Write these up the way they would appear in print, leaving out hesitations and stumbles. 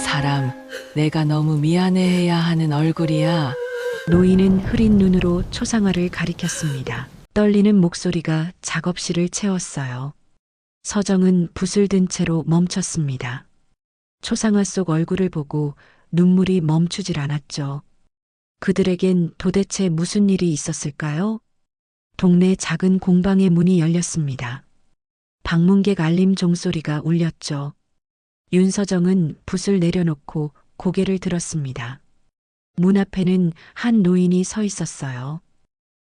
사람, 내가 너무 미안해해야 하는 얼굴이야. 노인은 흐린 눈으로 초상화를 가리켰습니다. 떨리는 목소리가 작업실을 채웠어요. 서정은 붓을 든 채로 멈췄습니다. 초상화 속 얼굴을 보고 눈물이 멈추질 않았죠. 그들에겐 도대체 무슨 일이 있었을까요? 동네 작은 공방의 문이 열렸습니다. 방문객 알림 종소리가 울렸죠. 윤서정은 붓을 내려놓고 고개를 들었습니다. 문 앞에는 한 노인이 서 있었어요.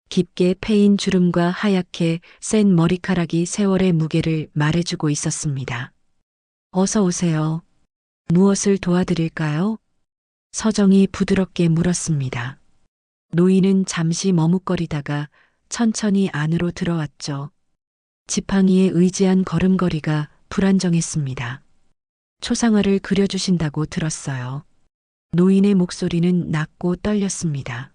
깊게 패인 주름과 하얗게 센 머리카락이 세월의 무게를 말해주고 있었습니다. 어서 오세요. 무엇을 도와드릴까요? 서정이 부드럽게 물었습니다. 노인은 잠시 머뭇거리다가 천천히 안으로 들어왔죠. 지팡이에 의지한 걸음걸이가 불안정했습니다. 초상화를 그려주신다고 들었어요. 노인의 목소리는 낮고 떨렸습니다.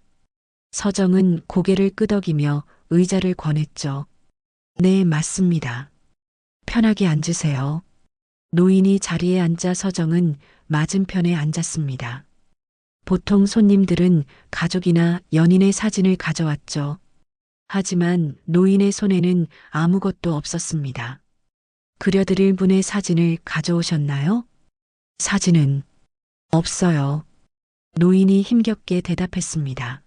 서정은 고개를 끄덕이며 의자를 권했죠. 네, 맞습니다. 편하게 앉으세요. 노인이 자리에 앉자 서정은 맞은편에 앉았습니다. 보통 손님들은 가족이나 연인의 사진을 가져왔죠. 하지만 노인의 손에는 아무것도 없었습니다. 그려드릴 분의 사진을 가져오셨나요? 사진은 없어요. 노인이 힘겹게 대답했습니다.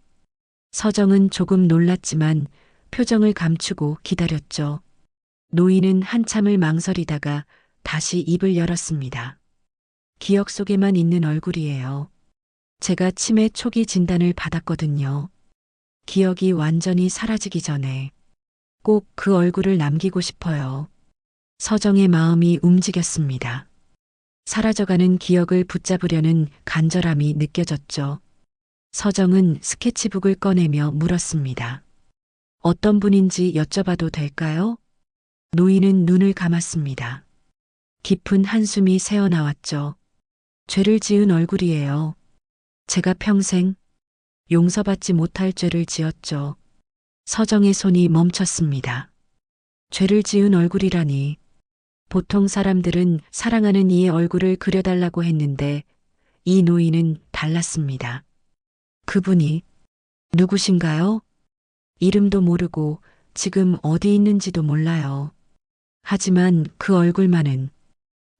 서정은 조금 놀랐지만 표정을 감추고 기다렸죠. 노인은 한참을 망설이다가 다시 입을 열었습니다. 기억 속에만 있는 얼굴이에요. 제가 치매 초기 진단을 받았거든요. 기억이 완전히 사라지기 전에 꼭 그 얼굴을 남기고 싶어요. 서정의 마음이 움직였습니다. 사라져가는 기억을 붙잡으려는 간절함이 느껴졌죠. 서정은 스케치북을 꺼내며 물었습니다. 어떤 분인지 여쭤봐도 될까요? 노인은 눈을 감았습니다. 깊은 한숨이 새어나왔죠. 죄를 지은 얼굴이에요. 제가 평생 용서받지 못할 죄를 지었죠. 서정의 손이 멈췄습니다. 죄를 지은 얼굴이라니. 보통 사람들은 사랑하는 이의 얼굴을 그려달라고 했는데 이 노인은 달랐습니다. 그분이 누구신가요? 이름도 모르고 지금 어디 있는지도 몰라요. 하지만 그 얼굴만은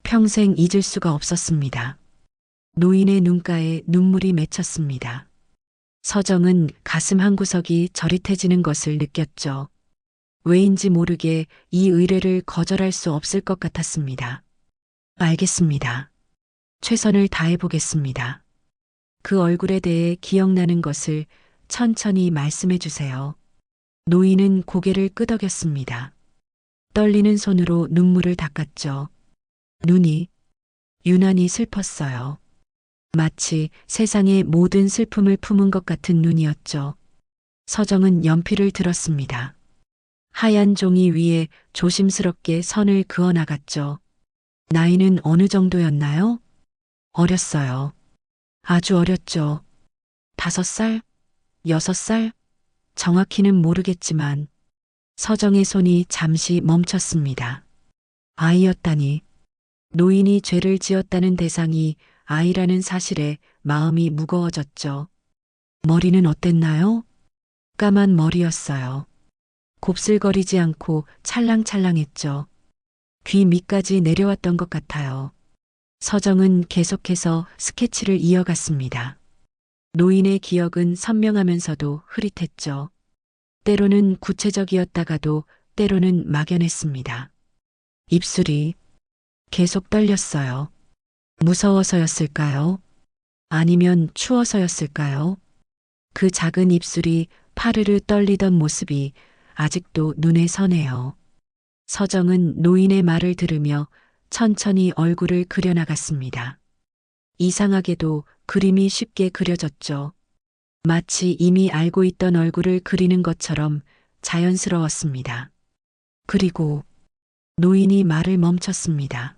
평생 잊을 수가 없었습니다. 노인의 눈가에 눈물이 맺혔습니다. 서정은 가슴 한구석이 저릿해지는 것을 느꼈죠. 왜인지 모르게 이 의뢰를 거절할 수 없을 것 같았습니다. 알겠습니다. 최선을 다해보겠습니다. 그 얼굴에 대해 기억나는 것을 천천히 말씀해 주세요. 노인은 고개를 끄덕였습니다. 떨리는 손으로 눈물을 닦았죠. 눈이 유난히 슬펐어요. 마치 세상의 모든 슬픔을 품은 것 같은 눈이었죠. 서정은 연필을 들었습니다. 하얀 종이 위에 조심스럽게 선을 그어 나갔죠. 나이는 어느 정도였나요? 어렸어요. 아주 어렸죠. 5살? 6살? 정확히는 모르겠지만 서정의 손이 잠시 멈췄습니다. 아이였다니. 노인이 죄를 지었다는 대상이 아이라는 사실에 마음이 무거워졌죠. 머리는 어땠나요? 까만 머리였어요. 곱슬거리지 않고 찰랑찰랑했죠. 귀 밑까지 내려왔던 것 같아요. 서정은 계속해서 스케치를 이어갔습니다. 노인의 기억은 선명하면서도 흐릿했죠. 때로는 구체적이었다가도 때로는 막연했습니다. 입술이 계속 떨렸어요. 무서워서였을까요? 아니면 추워서였을까요? 그 작은 입술이 파르르 떨리던 모습이 아직도 눈에 선해요. 서정은 노인의 말을 들으며 천천히 얼굴을 그려나갔습니다. 이상하게도 그림이 쉽게 그려졌죠. 마치 이미 알고 있던 얼굴을 그리는 것처럼 자연스러웠습니다. 그리고 노인이 말을 멈췄습니다.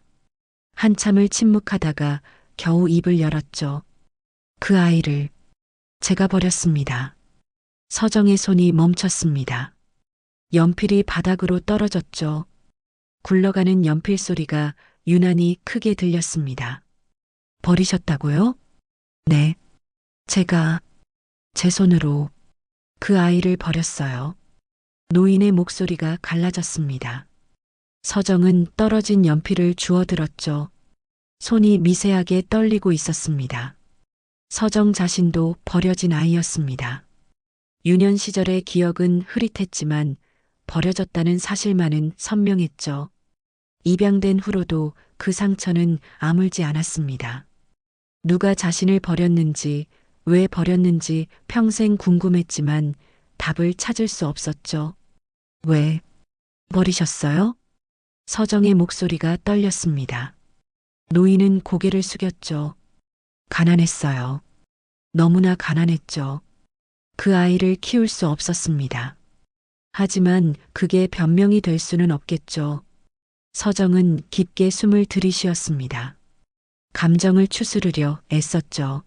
한참을 침묵하다가 겨우 입을 열었죠. 그 아이를 제가 버렸습니다. 서정의 손이 멈췄습니다. 연필이 바닥으로 떨어졌죠. 굴러가는 연필 소리가 유난히 크게 들렸습니다. 버리셨다고요? 네. 제가 제 손으로 그 아이를 버렸어요. 노인의 목소리가 갈라졌습니다. 서정은 떨어진 연필을 주워들었죠. 손이 미세하게 떨리고 있었습니다. 서정 자신도 버려진 아이였습니다. 유년 시절의 기억은 흐릿했지만 버려졌다는 사실만은 선명했죠. 입양된 후로도 그 상처는 아물지 않았습니다. 누가 자신을 버렸는지, 왜 버렸는지 평생 궁금했지만 답을 찾을 수 없었죠. 왜 버리셨어요? 서정의 목소리가 떨렸습니다. 노인은 고개를 숙였죠. 가난했어요. 너무나 가난했죠. 그 아이를 키울 수 없었습니다. 하지만 그게 변명이 될 수는 없겠죠. 서정은 깊게 숨을 들이쉬었습니다. 감정을 추스르려 애썼죠.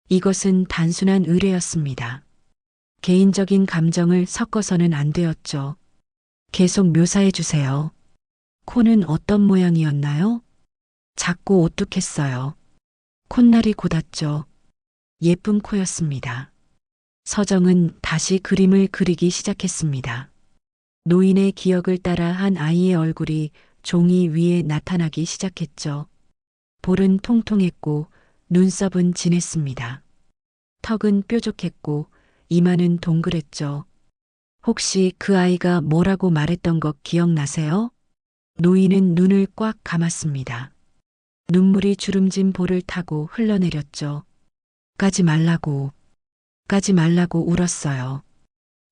이것은 단순한 의뢰였습니다. 개인적인 감정을 섞어서는 안 되었죠. 계속 묘사해 주세요. 코는 어떤 모양이었나요? 작고 오뚝했어요. 콧날이 곧았죠. 예쁜 코였습니다. 서정은 다시 그림을 그리기 시작했습니다. 노인의 기억을 따라 한 아이의 얼굴이 종이 위에 나타나기 시작했죠. 볼은 통통했고 눈썹은 진했습니다. 턱은 뾰족했고 이마는 동그랬죠. 혹시 그 아이가 뭐라고 말했던 것 기억나세요? 노인은 눈을 꽉 감았습니다. 눈물이 주름진 볼을 타고 흘러내렸죠. 까지 말라고 울었어요.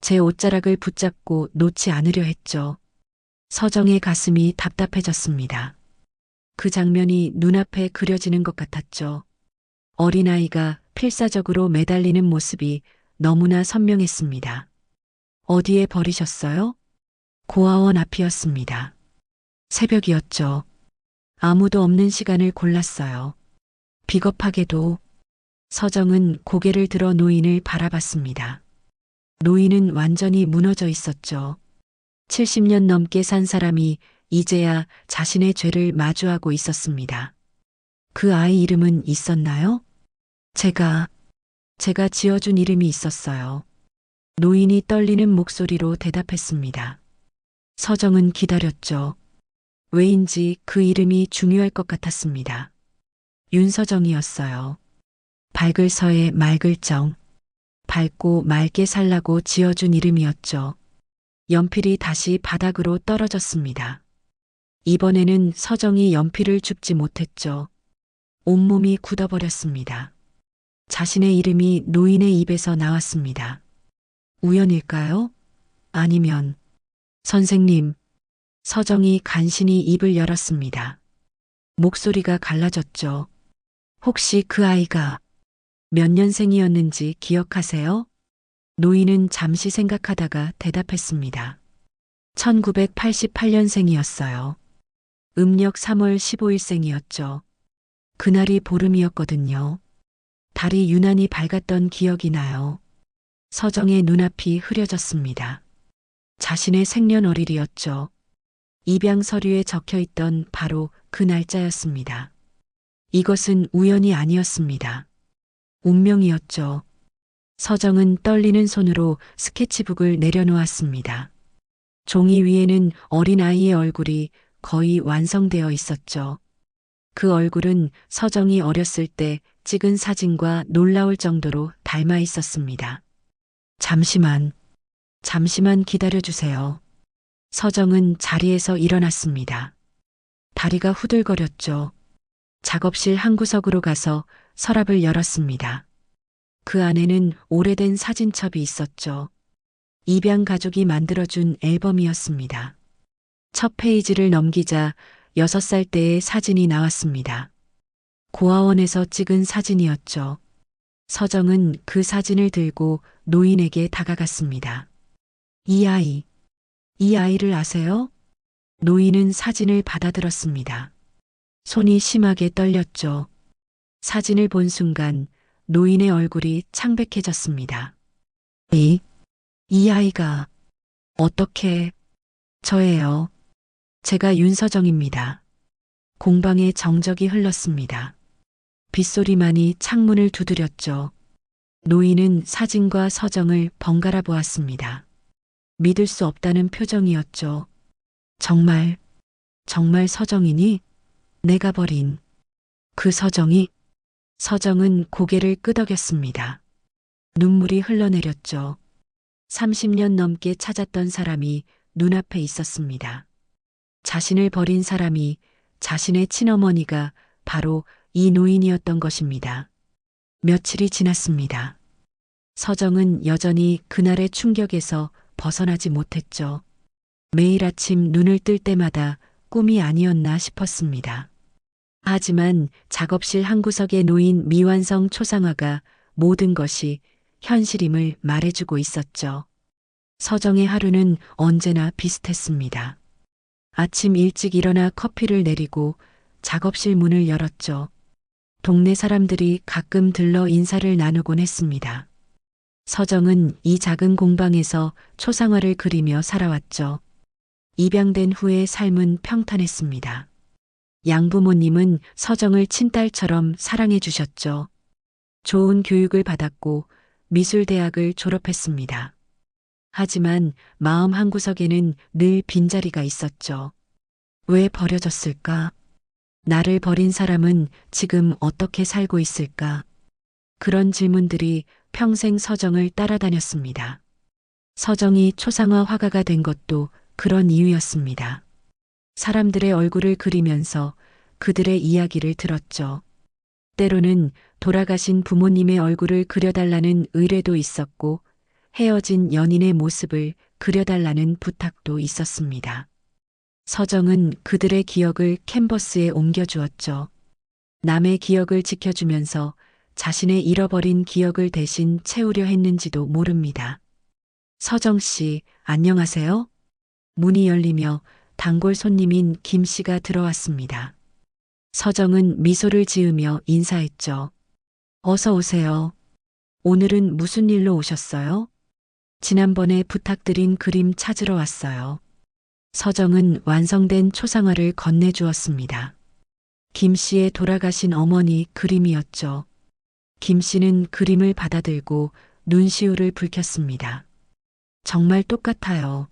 제 옷자락을 붙잡고 놓지 않으려 했죠. 서정의 가슴이 답답해졌습니다. 그 장면이 눈앞에 그려지는 것 같았죠. 어린아이가 필사적으로 매달리는 모습이 너무나 선명했습니다. 어디에 버리셨어요? 고아원 앞이었습니다. 새벽이었죠. 아무도 없는 시간을 골랐어요. 비겁하게도 서정은 고개를 들어 노인을 바라봤습니다. 노인은 완전히 무너져 있었죠. 70년 넘게 산 사람이 이제야 자신의 죄를 마주하고 있었습니다. 그 아이 이름은 있었나요? 제가 지어준 이름이 있었어요. 노인이 떨리는 목소리로 대답했습니다. 서정은 기다렸죠. 왜인지 그 이름이 중요할 것 같았습니다. 윤서정이었어요. 밝을 서에 맑을 정. 밝고 맑게 살라고 지어준 이름이었죠. 연필이 다시 바닥으로 떨어졌습니다. 이번에는 서정이 연필을 줍지 못했죠. 온몸이 굳어버렸습니다. 자신의 이름이 노인의 입에서 나왔습니다. 우연일까요? 아니면 선생님, 서정이 간신히 입을 열었습니다. 목소리가 갈라졌죠. 혹시 그 아이가 몇 년생이었는지 기억하세요? 노인은 잠시 생각하다가 대답했습니다. 1988년생이었어요. 음력 3월 15일생이었죠. 그날이 보름이었거든요. 달이 유난히 밝았던 기억이 나요. 서정의 눈앞이 흐려졌습니다. 자신의 생년월일이었죠. 입양 서류에 적혀 있던 바로 그 날짜였습니다. 이것은 우연이 아니었습니다. 운명이었죠. 서정은 떨리는 손으로 스케치북을 내려놓았습니다. 종이 위에는 어린아이의 얼굴이 거의 완성되어 있었죠. 그 얼굴은 서정이 어렸을 때 찍은 사진과 놀라울 정도로 닮아 있었습니다. 잠시만 기다려주세요. 서정은 자리에서 일어났습니다. 다리가 후들거렸죠. 작업실 한 구석으로 가서 서랍을 열었습니다. 그 안에는 오래된 사진첩이 있었죠. 입양 가족이 만들어준 앨범이었습니다. 첫 페이지를 넘기자 6살 때의 사진이 나왔습니다. 고아원에서 찍은 사진이었죠. 서정은 그 사진을 들고 노인에게 다가갔습니다. 이 아이를 아세요? 노인은 사진을 받아들었습니다. 손이 심하게 떨렸죠. 사진을 본 순간 노인의 얼굴이 창백해졌습니다. 이 아이가 어떻게 저예요. 제가 윤서정입니다. 공방에 정적이 흘렀습니다. 빗소리만이 창문을 두드렸죠. 노인은 사진과 서정을 번갈아 보았습니다. 믿을 수 없다는 표정이었죠. 정말, 정말 서정이니? 내가 버린 그 서정이? 서정은 고개를 끄덕였습니다. 눈물이 흘러내렸죠. 30년 넘게 찾았던 사람이 눈앞에 있었습니다. 자신을 버린 사람이, 자신의 친어머니가 바로 이 노인이었던 것입니다. 며칠이 지났습니다. 서정은 여전히 그날의 충격에서 벗어나지 못했죠. 매일 아침 눈을 뜰 때마다 꿈이 아니었나 싶었습니다. 하지만 작업실 한 구석에 놓인 미완성 초상화가 모든 것이 현실임을 말해주고 있었죠. 서정의 하루는 언제나 비슷했습니다. 아침 일찍 일어나 커피를 내리고 작업실 문을 열었죠. 동네 사람들이 가끔 들러 인사를 나누곤 했습니다. 서정은 이 작은 공방에서 초상화를 그리며 살아왔죠. 입양된 후의 삶은 평탄했습니다. 양부모님은 서정을 친딸처럼 사랑해 주셨죠. 좋은 교육을 받았고 미술대학을 졸업했습니다. 하지만 마음 한구석에는 늘 빈자리가 있었죠. 왜 버려졌을까? 나를 버린 사람은 지금 어떻게 살고 있을까? 그런 질문들이 평생 서정을 따라다녔습니다. 서정이 초상화 화가가 된 것도 그런 이유였습니다. 사람들의 얼굴을 그리면서 그들의 이야기를 들었죠. 때로는 돌아가신 부모님의 얼굴을 그려달라는 의뢰도 있었고 헤어진 연인의 모습을 그려달라는 부탁도 있었습니다. 서정은 그들의 기억을 캔버스에 옮겨주었죠. 남의 기억을 지켜주면서 자신의 잃어버린 기억을 대신 채우려 했는지도 모릅니다. 서정 씨, 안녕하세요? 문이 열리며 단골 손님인 김 씨가 들어왔습니다. 서정은 미소를 지으며 인사했죠. 어서 오세요. 오늘은 무슨 일로 오셨어요? 지난번에 부탁드린 그림 찾으러 왔어요. 서정은 완성된 초상화를 건네주었습니다. 김 씨의 돌아가신 어머니 그림이었죠. 김 씨는 그림을 받아들고 눈시울을 붉혔습니다. 정말 똑같아요.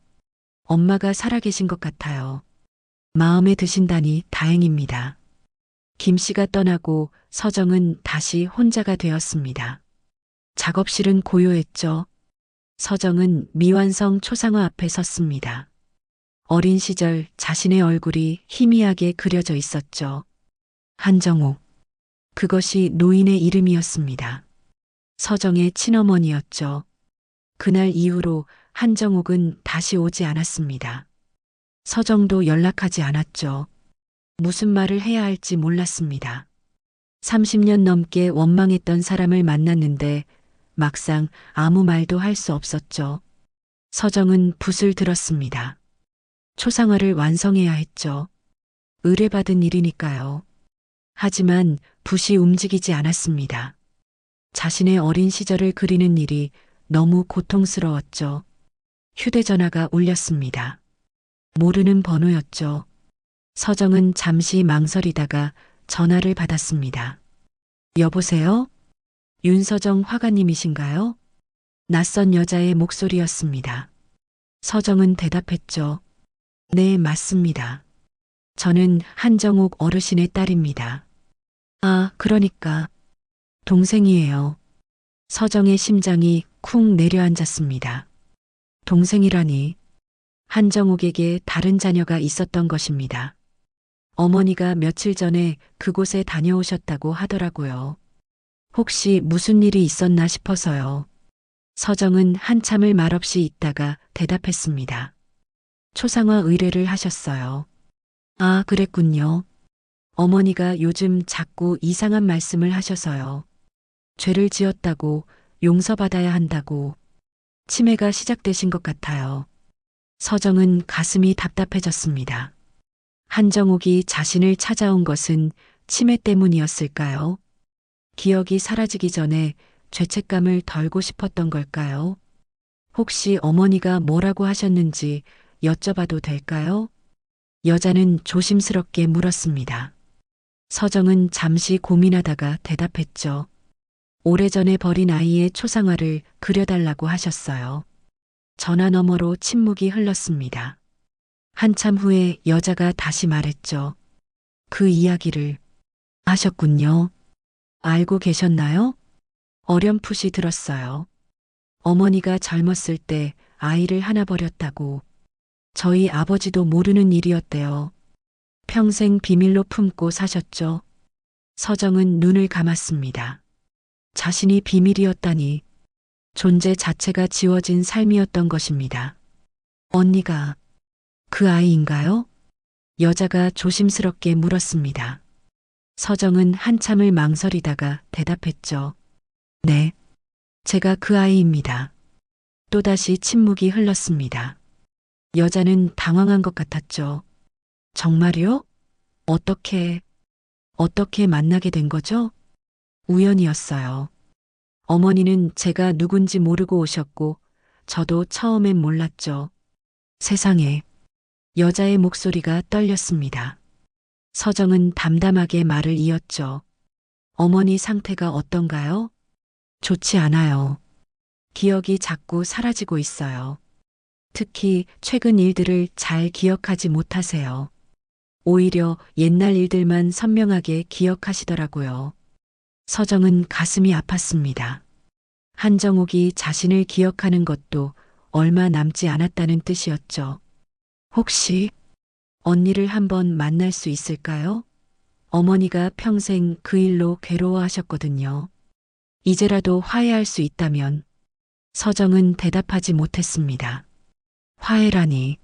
엄마가 살아계신 것 같아요. 마음에 드신다니 다행입니다. 김 씨가 떠나고 서정은 다시 혼자가 되었습니다. 작업실은 고요했죠. 서정은 미완성 초상화 앞에 섰습니다. 어린 시절 자신의 얼굴이 희미하게 그려져 있었죠. 한정옥. 그것이 노인의 이름이었습니다. 서정의 친어머니였죠. 그날 이후로 한정옥은 다시 오지 않았습니다. 서정도 연락하지 않았죠. 무슨 말을 해야 할지 몰랐습니다. 30년 넘게 원망했던 사람을 만났는데 막상 아무 말도 할 수 없었죠. 서정은 붓을 들었습니다. 초상화를 완성해야 했죠. 의뢰받은 일이니까요. 하지만 붓이 움직이지 않았습니다. 자신의 어린 시절을 그리는 일이 너무 고통스러웠죠. 휴대전화가 울렸습니다. 모르는 번호였죠. 서정은 잠시 망설이다가 전화를 받았습니다. 여보세요? 윤서정 화가님이신가요? 낯선 여자의 목소리였습니다. 서정은 대답했죠. 네, 맞습니다. 저는 한정옥 어르신의 딸입니다. 아, 그러니까. 동생이에요. 서정의 심장이 쿵 내려앉았습니다. 동생이라니. 한정옥에게 다른 자녀가 있었던 것입니다. 어머니가 며칠 전에 그곳에 다녀오셨다고 하더라고요. 혹시 무슨 일이 있었나 싶어서요. 서정은 한참을 말없이 있다가 대답했습니다. 초상화 의뢰를 하셨어요. 아, 그랬군요. 어머니가 요즘 자꾸 이상한 말씀을 하셔서요. 죄를 지었다고 용서받아야 한다고 치매가 시작되신 것 같아요. 서정은 가슴이 답답해졌습니다. 한정옥이 자신을 찾아온 것은 치매 때문이었을까요? 기억이 사라지기 전에 죄책감을 덜고 싶었던 걸까요? 혹시 어머니가 뭐라고 하셨는지 여쭤봐도 될까요? 여자는 조심스럽게 물었습니다. 서정은 잠시 고민하다가 대답했죠. 오래전에 버린 아이의 초상화를 그려달라고 하셨어요. 전화 너머로 침묵이 흘렀습니다. 한참 후에 여자가 다시 말했죠. 그 이야기를 하셨군요. 알고 계셨나요? 어렴풋이 들었어요. 어머니가 젊었을 때 아이를 하나 버렸다고. 저희 아버지도 모르는 일이었대요. 평생 비밀로 품고 사셨죠. 서정은 눈을 감았습니다. 자신이 비밀이었다니. 존재 자체가 지워진 삶이었던 것입니다. 언니가 그 아이인가요? 여자가 조심스럽게 물었습니다. 서정은 한참을 망설이다가 대답했죠. 네, 제가 그 아이입니다. 또다시 침묵이 흘렀습니다. 여자는 당황한 것 같았죠. 정말요? 어떻게 만나게 된 거죠? 우연이었어요. 어머니는 제가 누군지 모르고 오셨고, 저도 처음엔 몰랐죠. 세상에. 여자의 목소리가 떨렸습니다. 서정은 담담하게 말을 이었죠. 어머니 상태가 어떤가요? 좋지 않아요. 기억이 자꾸 사라지고 있어요. 특히 최근 일들을 잘 기억하지 못하세요. 오히려 옛날 일들만 선명하게 기억하시더라고요. 서정은 가슴이 아팠습니다. 한정욱이 자신을 기억하는 것도 얼마 남지 않았다는 뜻이었죠. 혹시 언니를 한번 만날 수 있을까요? 어머니가 평생 그 일로 괴로워하셨거든요. 이제라도 화해할 수 있다면. 서정은 대답하지 못했습니다. 화해라니.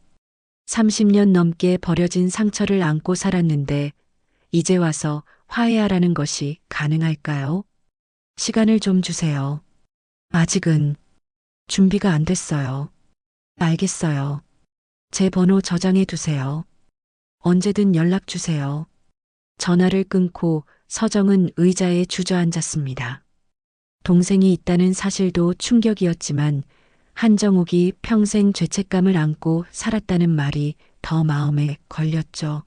30년 넘게 버려진 상처를 안고 살았는데 이제 와서 화해하라는 것이 가능할까요? 시간을 좀 주세요. 아직은 준비가 안 됐어요. 알겠어요. 제 번호 저장해 두세요. 언제든 연락 주세요. 전화를 끊고 서정은 의자에 주저앉았습니다. 동생이 있다는 사실도 충격이었지만 한정욱이 평생 죄책감을 안고 살았다는 말이 더 마음에 걸렸죠.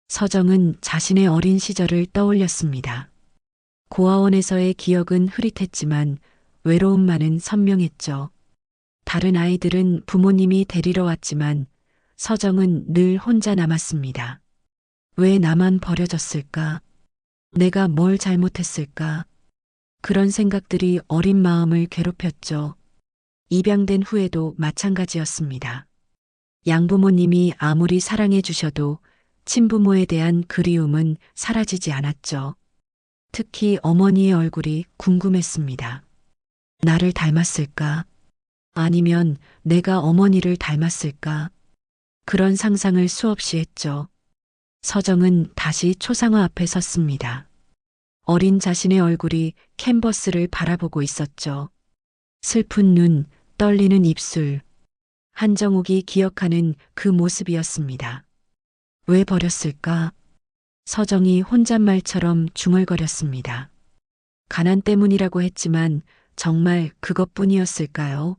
서정은 자신의 어린 시절을 떠올렸습니다. 고아원에서의 기억은 흐릿했지만 외로움만은 선명했죠. 다른 아이들은 부모님이 데리러 왔지만 서정은 늘 혼자 남았습니다. 왜 나만 버려졌을까? 내가 뭘 잘못했을까? 그런 생각들이 어린 마음을 괴롭혔죠. 입양된 후에도 마찬가지였습니다. 양부모님이 아무리 사랑해 주셔도 친부모에 대한 그리움은 사라지지 않았죠. 특히 어머니의 얼굴이 궁금했습니다. 나를 닮았을까? 아니면 내가 어머니를 닮았을까? 그런 상상을 수없이 했죠. 서정은 다시 초상화 앞에 섰습니다. 어린 자신의 얼굴이 캔버스를 바라보고 있었죠. 슬픈 눈, 떨리는 입술. 한정욱이 기억하는 그 모습이었습니다. 왜 버렸을까? 서정이 혼잣말처럼 중얼거렸습니다. 가난 때문이라고 했지만 정말 그것뿐이었을까요?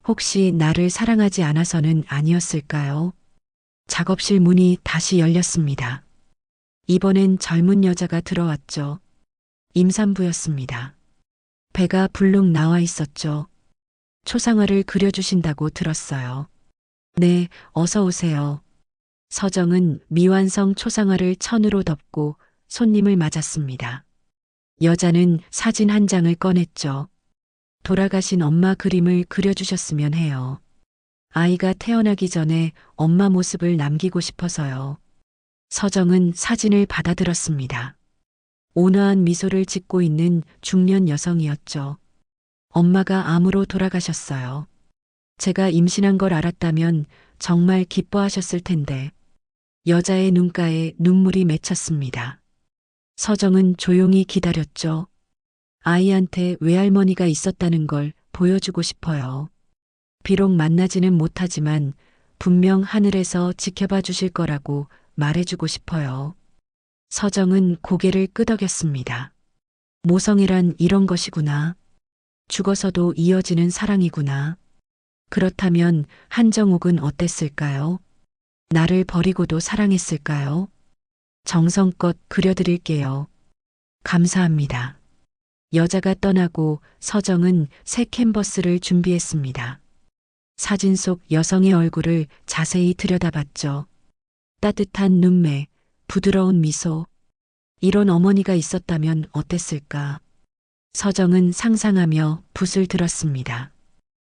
혹시 나를 사랑하지 않아서는 아니었을까요? 작업실 문이 다시 열렸습니다. 이번엔 젊은 여자가 들어왔죠. 임산부였습니다. 배가 불룩 나와 있었죠. 초상화를 그려주신다고 들었어요. 네, 어서 오세요. 서정은 미완성 초상화를 천으로 덮고 손님을 맞았습니다. 여자는 사진 한 장을 꺼냈죠. 돌아가신 엄마 그림을 그려주셨으면 해요. 아이가 태어나기 전에 엄마 모습을 남기고 싶어서요. 서정은 사진을 받아들었습니다. 온화한 미소를 짓고 있는 중년 여성이었죠. 엄마가 암으로 돌아가셨어요. 제가 임신한 걸 알았다면 정말 기뻐하셨을 텐데. 여자의 눈가에 눈물이 맺혔습니다. 서정은 조용히 기다렸죠. 아이한테 외할머니가 있었다는 걸 보여주고 싶어요. 비록 만나지는 못하지만 분명 하늘에서 지켜봐 주실 거라고 말해주고 싶어요. 서정은 고개를 끄덕였습니다. 모성애란 이런 것이구나. 죽어서도 이어지는 사랑이구나. 그렇다면 한정욱은 어땠을까요? 나를 버리고도 사랑했을까요? 정성껏 그려드릴게요. 감사합니다. 여자가 떠나고 서정은 새 캔버스를 준비했습니다. 사진 속 여성의 얼굴을 자세히 들여다봤죠. 따뜻한 눈매, 부드러운 미소. 이런 어머니가 있었다면 어땠을까? 서정은 상상하며 붓을 들었습니다.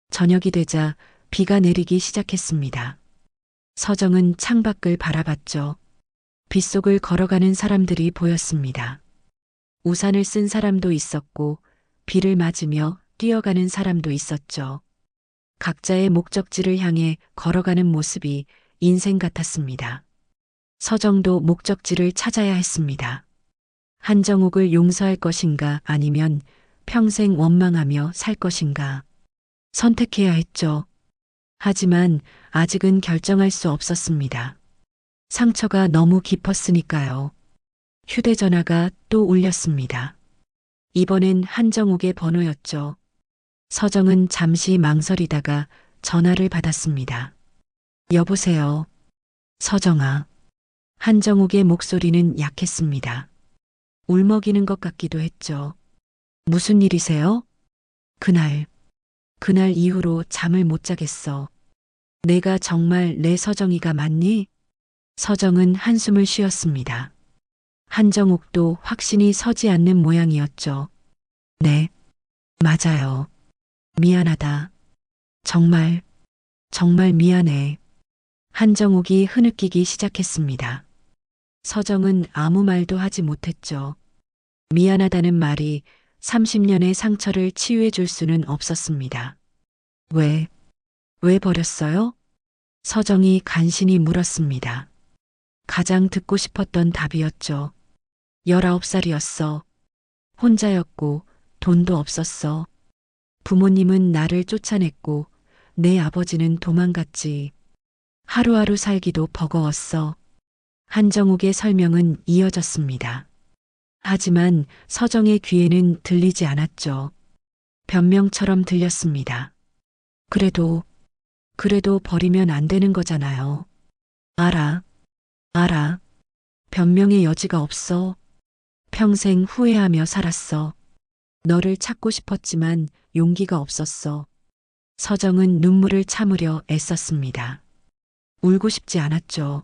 저녁이 되자 비가 내리기 시작했습니다. 서정은 창밖을 바라봤죠. 빗속을 걸어가는 사람들이 보였습니다. 우산을 쓴 사람도 있었고 비를 맞으며 뛰어가는 사람도 있었죠. 각자의 목적지를 향해 걸어가는 모습이 인생 같았습니다. 서정도 목적지를 찾아야 했습니다. 한정욱을 용서할 것인가 아니면 평생 원망하며 살 것인가. 선택해야 했죠. 하지만 아직은 결정할 수 없었습니다. 상처가 너무 깊었으니까요. 휴대전화가 또 울렸습니다. 이번엔 한정욱의 번호였죠. 서정은 잠시 망설이다가 전화를 받았습니다. 여보세요. 서정아. 한정욱의 목소리는 약했습니다. 울먹이는 것 같기도 했죠. 무슨 일이세요? 그날 이후로 잠을 못 자겠어. 내가 정말 내 서정이가 맞니? 서정은 한숨을 쉬었습니다. 한정욱도 확신이 서지 않는 모양이었죠. 네, 맞아요. 미안하다. 정말 미안해. 한정욱이 흐느끼기 시작했습니다. 서정은 아무 말도 하지 못했죠. 미안하다는 말이 30년의 상처를 치유해 줄 수는 없었습니다. 왜 버렸어요? 서정이 간신히 물었습니다. 가장 듣고 싶었던 답이었죠. 19살이었어. 혼자였고 돈도 없었어. 부모님은 나를 쫓아냈고 내 아버지는 도망갔지. 하루하루 살기도 버거웠어. 한정욱의 설명은 이어졌습니다. 하지만 서정의 귀에는 들리지 않았죠. 변명처럼 들렸습니다. 그래도 버리면 안 되는 거잖아요. 알아. 변명의 여지가 없어. 평생 후회하며 살았어. 너를 찾고 싶었지만 용기가 없었어. 서정은 눈물을 참으려 애썼습니다. 울고 싶지 않았죠.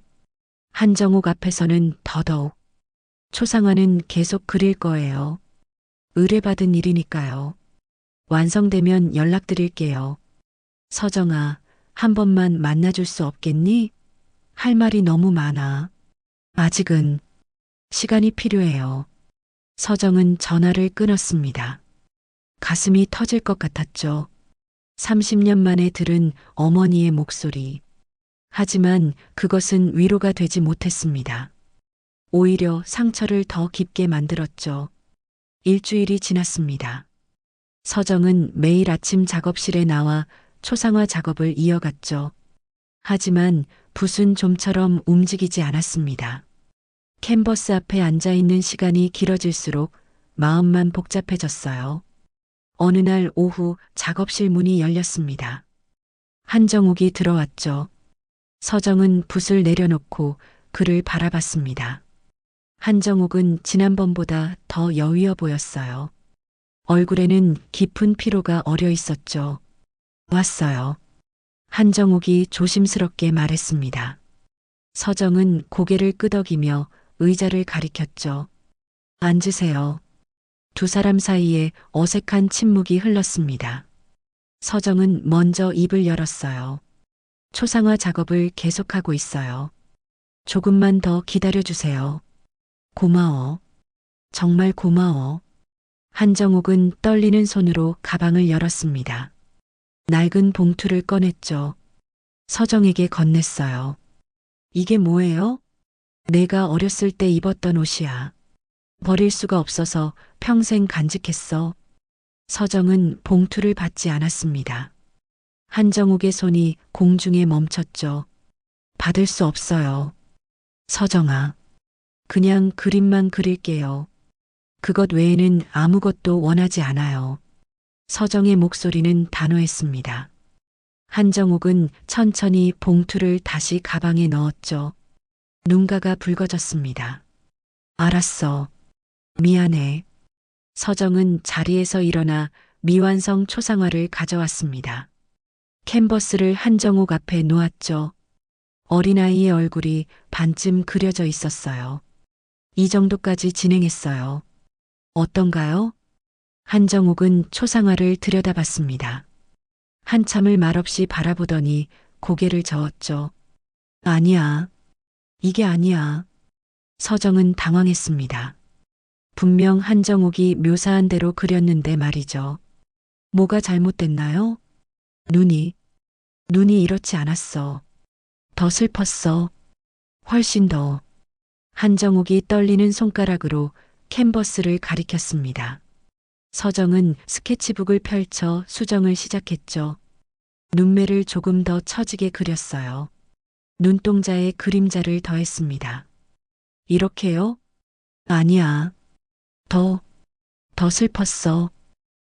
한정욱 앞에서는 더더욱. 초상화는 계속 그릴 거예요. 의뢰받은 일이니까요. 완성되면 연락드릴게요. 서정아, 한 번만 만나줄 수 없겠니? 할 말이 너무 많아. 아직은 시간이 필요해요. 서정은 전화를 끊었습니다. 가슴이 터질 것 같았죠. 30년 만에 들은 어머니의 목소리. 하지만 그것은 위로가 되지 못했습니다. 오히려 상처를 더 깊게 만들었죠. 일주일이 지났습니다. 서정은 매일 아침 작업실에 나와 초상화 작업을 이어갔죠. 하지만 붓은 좀처럼 움직이지 않았습니다. 캔버스 앞에 앉아 있는 시간이 길어질수록 마음만 복잡해졌어요. 어느 날 오후 작업실 문이 열렸습니다. 한정욱이 들어왔죠. 서정은 붓을 내려놓고 그를 바라봤습니다. 한정욱은 지난번보다 더 여위어 보였어요. 얼굴에는 깊은 피로가 어려 있었죠. 왔어요. 한정욱이 조심스럽게 말했습니다. 서정은 고개를 끄덕이며 의자를 가리켰죠. 앉으세요. 두 사람 사이에 어색한 침묵이 흘렀습니다. 서정은 먼저 입을 열었어요. 초상화 작업을 계속하고 있어요. 조금만 더 기다려주세요. 고마워. 정말 고마워. 한정욱은 떨리는 손으로 가방을 열었습니다. 낡은 봉투를 꺼냈죠. 서정에게 건넸어요. 이게 뭐예요? 내가 어렸을 때 입었던 옷이야. 버릴 수가 없어서 평생 간직했어. 서정은 봉투를 받지 않았습니다. 한정욱의 손이 공중에 멈췄죠. 받을 수 없어요. 서정아, 그냥 그림만 그릴게요. 그것 외에는 아무것도 원하지 않아요. 서정의 목소리는 단호했습니다. 한정욱은 천천히 봉투를 다시 가방에 넣었죠. 눈가가 붉어졌습니다. 알았어. 미안해. 서정은 자리에서 일어나 미완성 초상화를 가져왔습니다. 캔버스를 한정옥 앞에 놓았죠. 어린아이의 얼굴이 반쯤 그려져 있었어요. 이 정도까지 진행했어요. 어떤가요? 한정옥은 초상화를 들여다봤습니다. 한참을 말없이 바라보더니 고개를 저었죠. 아니야. 이게 아니야. 서정은 당황했습니다. 분명 한정옥이 묘사한 대로 그렸는데 말이죠. 뭐가 잘못됐나요? 눈이 이렇지 않았어. 더 슬펐어. 훨씬 더. 한정옥이 떨리는 손가락으로 캔버스를 가리켰습니다. 서정은 스케치북을 펼쳐 수정을 시작했죠. 눈매를 조금 더 처지게 그렸어요. 눈동자에 그림자를 더했습니다. 이렇게요? 아니야. 더 슬펐어.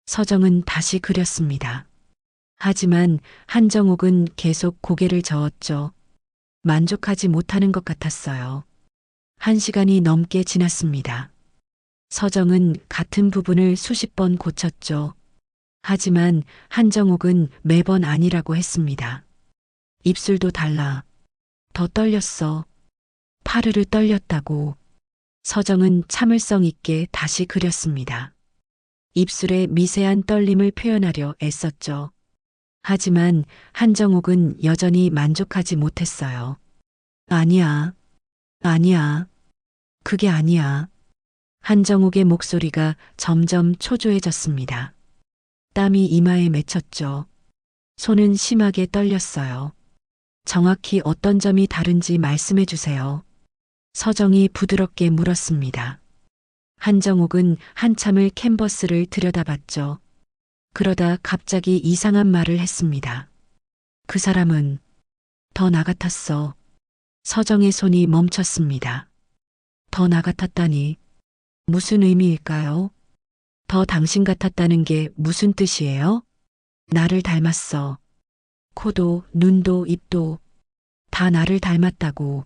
서정은 다시 그렸습니다. 하지만 한정옥은 계속 고개를 저었죠. 만족하지 못하는 것 같았어요. 1시간이 넘게 지났습니다. 서정은 같은 부분을 수십 번 고쳤죠. 하지만 한정옥은 매번 아니라고 했습니다. 입술도 달라. 더 떨렸어. 파르르 떨렸다고. 서정은 참을성 있게 다시 그렸습니다. 입술의 미세한 떨림을 표현하려 애썼죠. 하지만 한정옥은 여전히 만족하지 못했어요. 아니야. 아니야. 그게 아니야. 한정옥의 목소리가 점점 초조해졌습니다. 땀이 이마에 맺혔죠. 손은 심하게 떨렸어요. 정확히 어떤 점이 다른지 말씀해 주세요. 서정이 부드럽게 물었습니다. 한정옥은 한참을 캔버스를 들여다봤죠. 그러다 갑자기 이상한 말을 했습니다. 그 사람은 더 나 같았어. 서정의 손이 멈췄습니다. 더 나 같았다니 무슨 의미일까요? 더 당신 같았다는 게 무슨 뜻이에요? 나를 닮았어. 코도 눈도 입도 다 나를 닮았다고.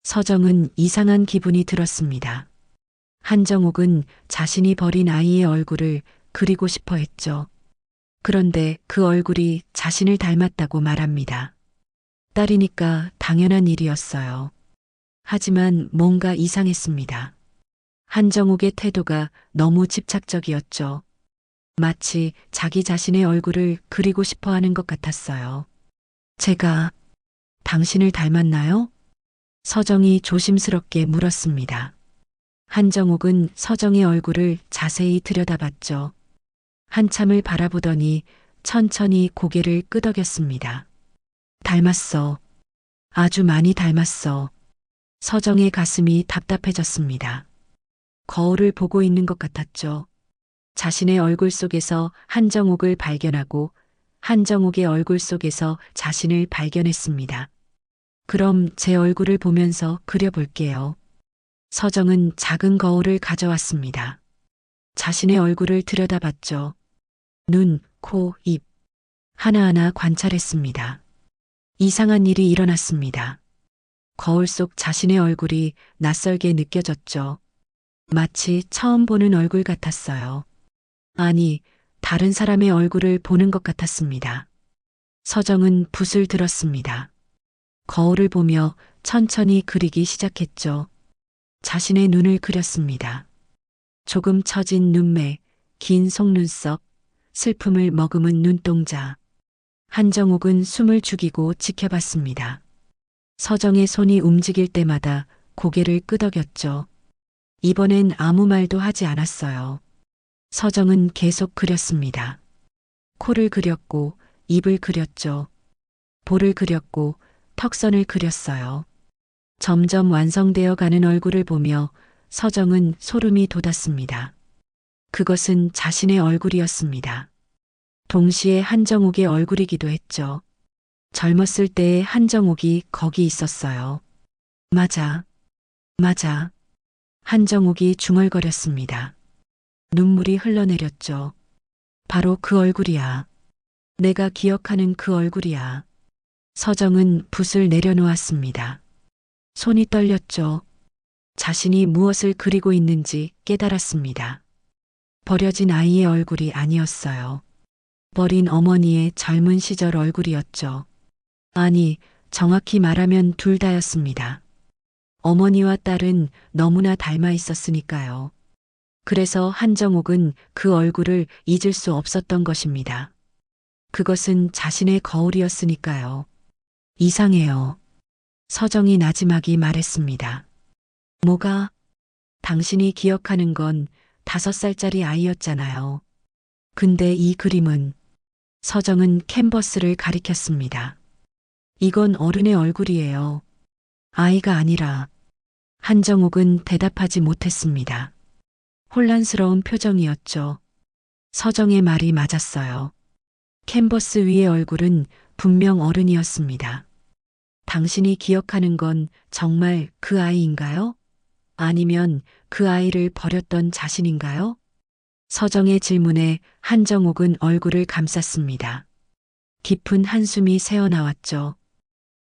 서정은 이상한 기분이 들었습니다. 한정옥은 자신이 버린 아이의 얼굴을 그리고 싶어 했죠. 그런데 그 얼굴이 자신을 닮았다고 말합니다. 딸이니까 당연한 일이었어요. 하지만 뭔가 이상했습니다. 한정옥의 태도가 너무 집착적이었죠. 마치 자기 자신의 얼굴을 그리고 싶어 하는 것 같았어요. 제가 당신을 닮았나요? 서정이 조심스럽게 물었습니다. 한정옥은 서정의 얼굴을 자세히 들여다봤죠. 한참을 바라보더니 천천히 고개를 끄덕였습니다. 닮았어. 아주 많이 닮았어. 서정의 가슴이 답답해졌습니다. 거울을 보고 있는 것 같았죠. 자신의 얼굴 속에서 한정옥을 발견하고 한정옥의 얼굴 속에서 자신을 발견했습니다. 그럼 제 얼굴을 보면서 그려볼게요. 서정은 작은 거울을 가져왔습니다. 자신의 얼굴을 들여다봤죠. 눈, 코, 입 하나하나 관찰했습니다. 이상한 일이 일어났습니다. 거울 속 자신의 얼굴이 낯설게 느껴졌죠. 마치 처음 보는 얼굴 같았어요. 아니, 다른 사람의 얼굴을 보는 것 같았습니다. 서정은 붓을 들었습니다. 거울을 보며 천천히 그리기 시작했죠. 자신의 눈을 그렸습니다. 조금 처진 눈매, 긴 속눈썹, 슬픔을 머금은 눈동자. 한정옥은 숨을 죽이고 지켜봤습니다. 서정의 손이 움직일 때마다 고개를 끄덕였죠. 이번엔 아무 말도 하지 않았어요. 서정은 계속 그렸습니다. 코를 그렸고 입을 그렸죠. 볼을 그렸고 턱선을 그렸어요. 점점 완성되어 가는 얼굴을 보며 서정은 소름이 돋았습니다. 그것은 자신의 얼굴이었습니다. 동시에 한정옥의 얼굴이기도 했죠. 젊었을 때의 한정옥이 거기 있었어요. 맞아. 맞아. 한정옥이 중얼거렸습니다. 눈물이 흘러내렸죠. 바로 그 얼굴이야. 내가 기억하는 그 얼굴이야. 서정은 붓을 내려놓았습니다. 손이 떨렸죠. 자신이 무엇을 그리고 있는지 깨달았습니다. 버려진 아이의 얼굴이 아니었어요. 버린 어머니의 젊은 시절 얼굴이었죠. 아니, 정확히 말하면 둘 다였습니다. 어머니와 딸은 너무나 닮아 있었으니까요. 그래서 한정옥은 그 얼굴을 잊을 수 없었던 것입니다. 그것은 자신의 거울이었으니까요. 이상해요. 서정이 나지막이 말했습니다. 뭐가? 당신이 기억하는 건 5살짜리 아이였잖아요. 근데 이 그림은 서정은 캔버스를 가리켰습니다. 이건 어른의 얼굴이에요. 아이가 아니라 한정옥은 대답하지 못했습니다. 혼란스러운 표정이었죠. 서정의 말이 맞았어요. 캔버스 위의 얼굴은 분명 어른이었습니다. 당신이 기억하는 건 정말 그 아이인가요? 아니면 그 아이를 버렸던 자신인가요? 서정의 질문에 한정옥은 얼굴을 감쌌습니다. 깊은 한숨이 새어나왔죠.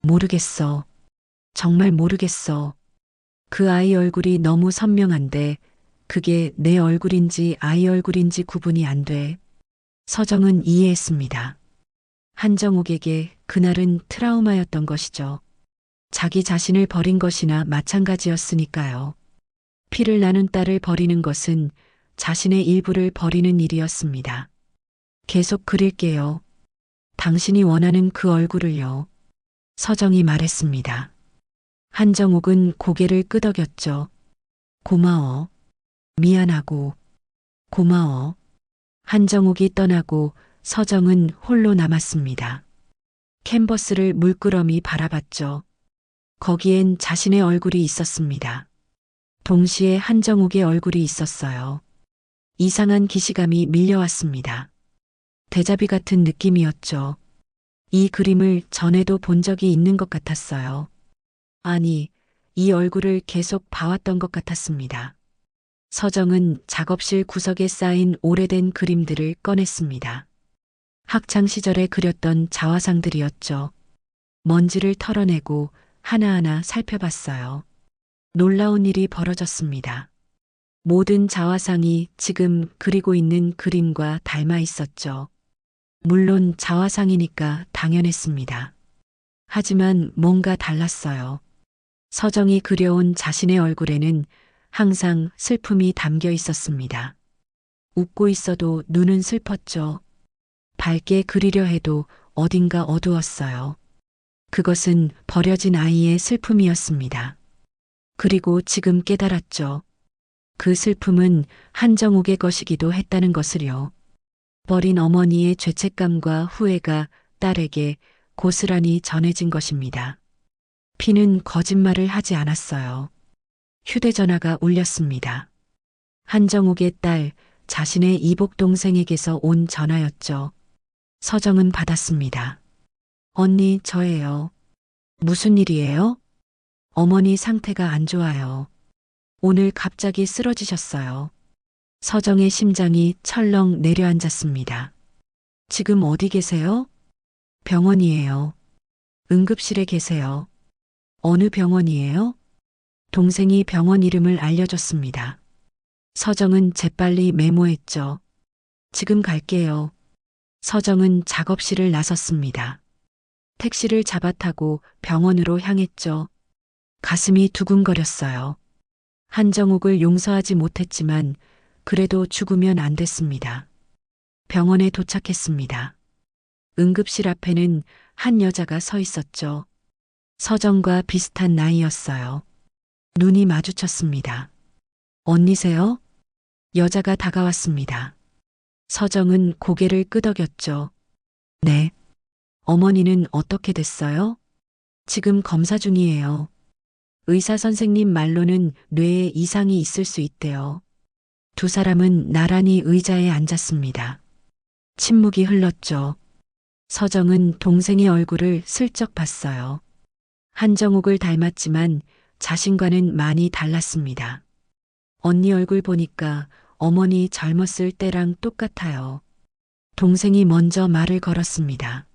모르겠어. 정말 모르겠어. 그 아이 얼굴이 너무 선명한데 그게 내 얼굴인지 아이 얼굴인지 구분이 안 돼. 서정은 이해했습니다. 한정옥에게 그날은 트라우마였던 것이죠. 자기 자신을 버린 것이나 마찬가지였으니까요. 피를 나눈 딸을 버리는 것은 자신의 일부를 버리는 일이었습니다. 계속 그릴게요. 당신이 원하는 그 얼굴을요. 서정이 말했습니다. 한정옥은 고개를 끄덕였죠. 고마워. 미안하고 고마워. 한정옥이 떠나고 서정은 홀로 남았습니다. 캔버스를 물끄러미 바라봤죠. 거기엔 자신의 얼굴이 있었습니다. 동시에 한정옥의 얼굴이 있었어요. 이상한 기시감이 밀려왔습니다. 데자뷰 같은 느낌이었죠. 이 그림을 전에도 본 적이 있는 것 같았어요. 아니, 이 얼굴을 계속 봐왔던 것 같았습니다. 서정은 작업실 구석에 쌓인 오래된 그림들을 꺼냈습니다. 학창 시절에 그렸던 자화상들이었죠. 먼지를 털어내고 하나하나 살펴봤어요. 놀라운 일이 벌어졌습니다. 모든 자화상이 지금 그리고 있는 그림과 닮아 있었죠. 물론 자화상이니까 당연했습니다. 하지만 뭔가 달랐어요. 서정이 그려온 자신의 얼굴에는 항상 슬픔이 담겨 있었습니다. 웃고 있어도 눈은 슬펐죠. 밝게 그리려 해도 어딘가 어두웠어요. 그것은 버려진 아이의 슬픔이었습니다. 그리고 지금 깨달았죠. 그 슬픔은 한정옥의 것이기도 했다는 것을요. 버린 어머니의 죄책감과 후회가 딸에게 고스란히 전해진 것입니다. 피는 거짓말을 하지 않았어요. 휴대전화가 울렸습니다. 한정옥의 딸, 자신의 이복 동생에게서 온 전화였죠. 서정은 받았습니다. 언니, 저예요. 무슨 일이에요? 어머니 상태가 안 좋아요. 오늘 갑자기 쓰러지셨어요. 서정의 심장이 철렁 내려앉았습니다. 지금 어디 계세요? 병원이에요. 응급실에 계세요. 어느 병원이에요? 동생이 병원 이름을 알려줬습니다. 서정은 재빨리 메모했죠. 지금 갈게요. 서정은 작업실을 나섰습니다. 택시를 잡아 타고 병원으로 향했죠. 가슴이 두근거렸어요. 한정옥을 용서하지 못했지만 그래도 죽으면 안 됐습니다. 병원에 도착했습니다. 응급실 앞에는 한 여자가 서 있었죠. 서정과 비슷한 나이였어요. 눈이 마주쳤습니다. 언니세요? 여자가 다가왔습니다. 서정은 고개를 끄덕였죠. 네. 어머니는 어떻게 됐어요? 지금 검사 중이에요. 의사 선생님 말로는 뇌에 이상이 있을 수 있대요. 두 사람은 나란히 의자에 앉았습니다. 침묵이 흘렀죠. 서정은 동생의 얼굴을 슬쩍 봤어요. 한정옥을 닮았지만 자신과는 많이 달랐습니다. 언니 얼굴 보니까 어머니 젊었을 때랑 똑같아요. 동생이 먼저 말을 걸었습니다.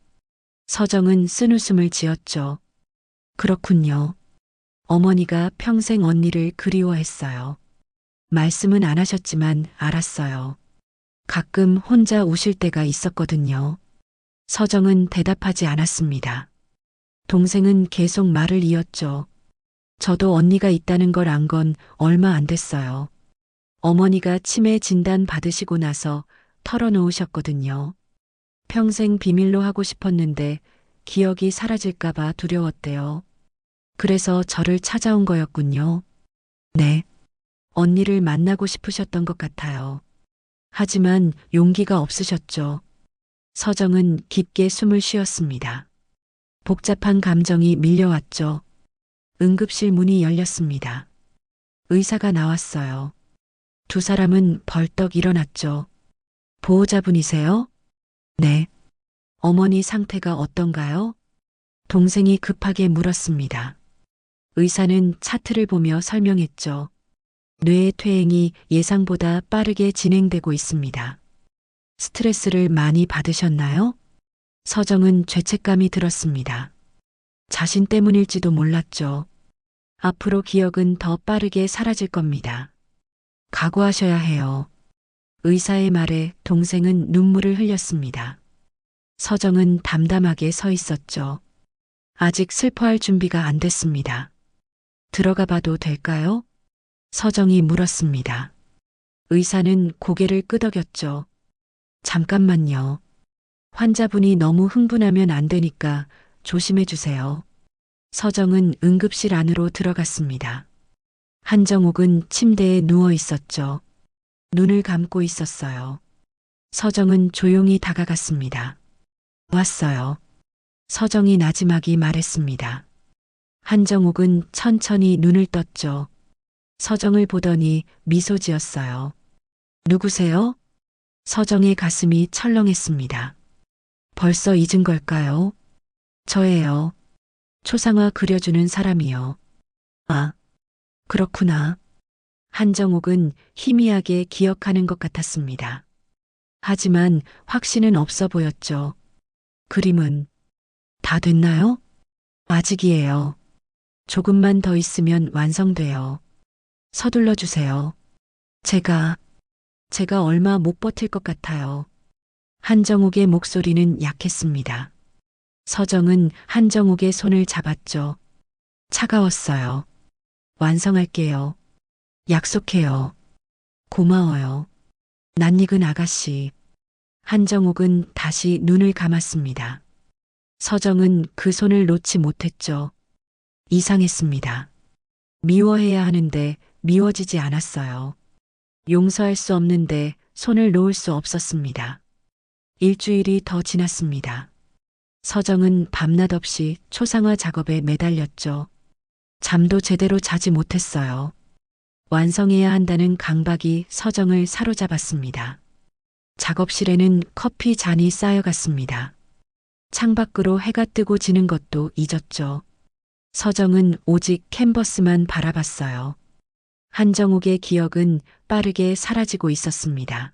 서정은 쓴웃음을 지었죠. 그렇군요. 어머니가 평생 언니를 그리워했어요. 말씀은 안 하셨지만 알았어요. 가끔 혼자 우실 때가 있었거든요. 서정은 대답하지 않았습니다. 동생은 계속 말을 이었죠. 저도 언니가 있다는 걸 안 건 얼마 안 됐어요. 어머니가 치매 진단 받으시고 나서 털어놓으셨거든요. 평생 비밀로 하고 싶었는데 기억이 사라질까봐 두려웠대요. 그래서 저를 찾아온 거였군요. 네. 언니를 만나고 싶으셨던 것 같아요. 하지만 용기가 없으셨죠. 서정은 깊게 숨을 쉬었습니다. 복잡한 감정이 밀려왔죠. 응급실 문이 열렸습니다. 의사가 나왔어요. 두 사람은 벌떡 일어났죠. 보호자분이세요? 네. 어머니 상태가 어떤가요? 동생이 급하게 물었습니다. 의사는 차트를 보며 설명했죠. 뇌의 퇴행이 예상보다 빠르게 진행되고 있습니다. 스트레스를 많이 받으셨나요? 서정은 죄책감이 들었습니다. 자신 때문일지도 몰랐죠. 앞으로 기억은 더 빠르게 사라질 겁니다. 각오하셔야 해요. 의사의 말에 동생은 눈물을 흘렸습니다. 서정은 담담하게 서 있었죠. 아직 슬퍼할 준비가 안 됐습니다. 들어가 봐도 될까요? 서정이 물었습니다. 의사는 고개를 끄덕였죠. 잠깐만요. 환자분이 너무 흥분하면 안 되니까 조심해 주세요. 서정은 응급실 안으로 들어갔습니다. 한정욱은 침대에 누워 있었죠. 눈을 감고 있었어요. 서정은 조용히 다가갔습니다. 왔어요. 서정이 나지막이 말했습니다. 한정욱은 천천히 눈을 떴죠. 서정을 보더니 미소 지었어요. 누구세요? 서정의 가슴이 철렁했습니다. 벌써 잊은 걸까요? 저예요. 초상화 그려주는 사람이요. 아, 그렇구나. 한정욱은 희미하게 기억하는 것 같았습니다. 하지만 확신은 없어 보였죠. 그림은 다 됐나요? 아직이에요. 조금만 더 있으면 완성돼요. 서둘러 주세요. 제가 얼마 못 버틸 것 같아요. 한정욱의 목소리는 약했습니다. 서정은 한정욱의 손을 잡았죠. 차가웠어요. 완성할게요. 약속해요. 고마워요. 낯익은 아가씨. 한정욱은 다시 눈을 감았습니다. 서정은 그 손을 놓지 못했죠. 이상했습니다. 미워해야 하는데 미워지지 않았어요. 용서할 수 없는데 손을 놓을 수 없었습니다. 일주일이 더 지났습니다. 서정은 밤낮 없이 초상화 작업에 매달렸죠. 잠도 제대로 자지 못했어요. 완성해야 한다는 강박이 서정을 사로잡았습니다. 작업실에는 커피 잔이 쌓여갔습니다. 창밖으로 해가 뜨고 지는 것도 잊었죠. 서정은 오직 캔버스만 바라봤어요. 한정욱의 기억은 빠르게 사라지고 있었습니다.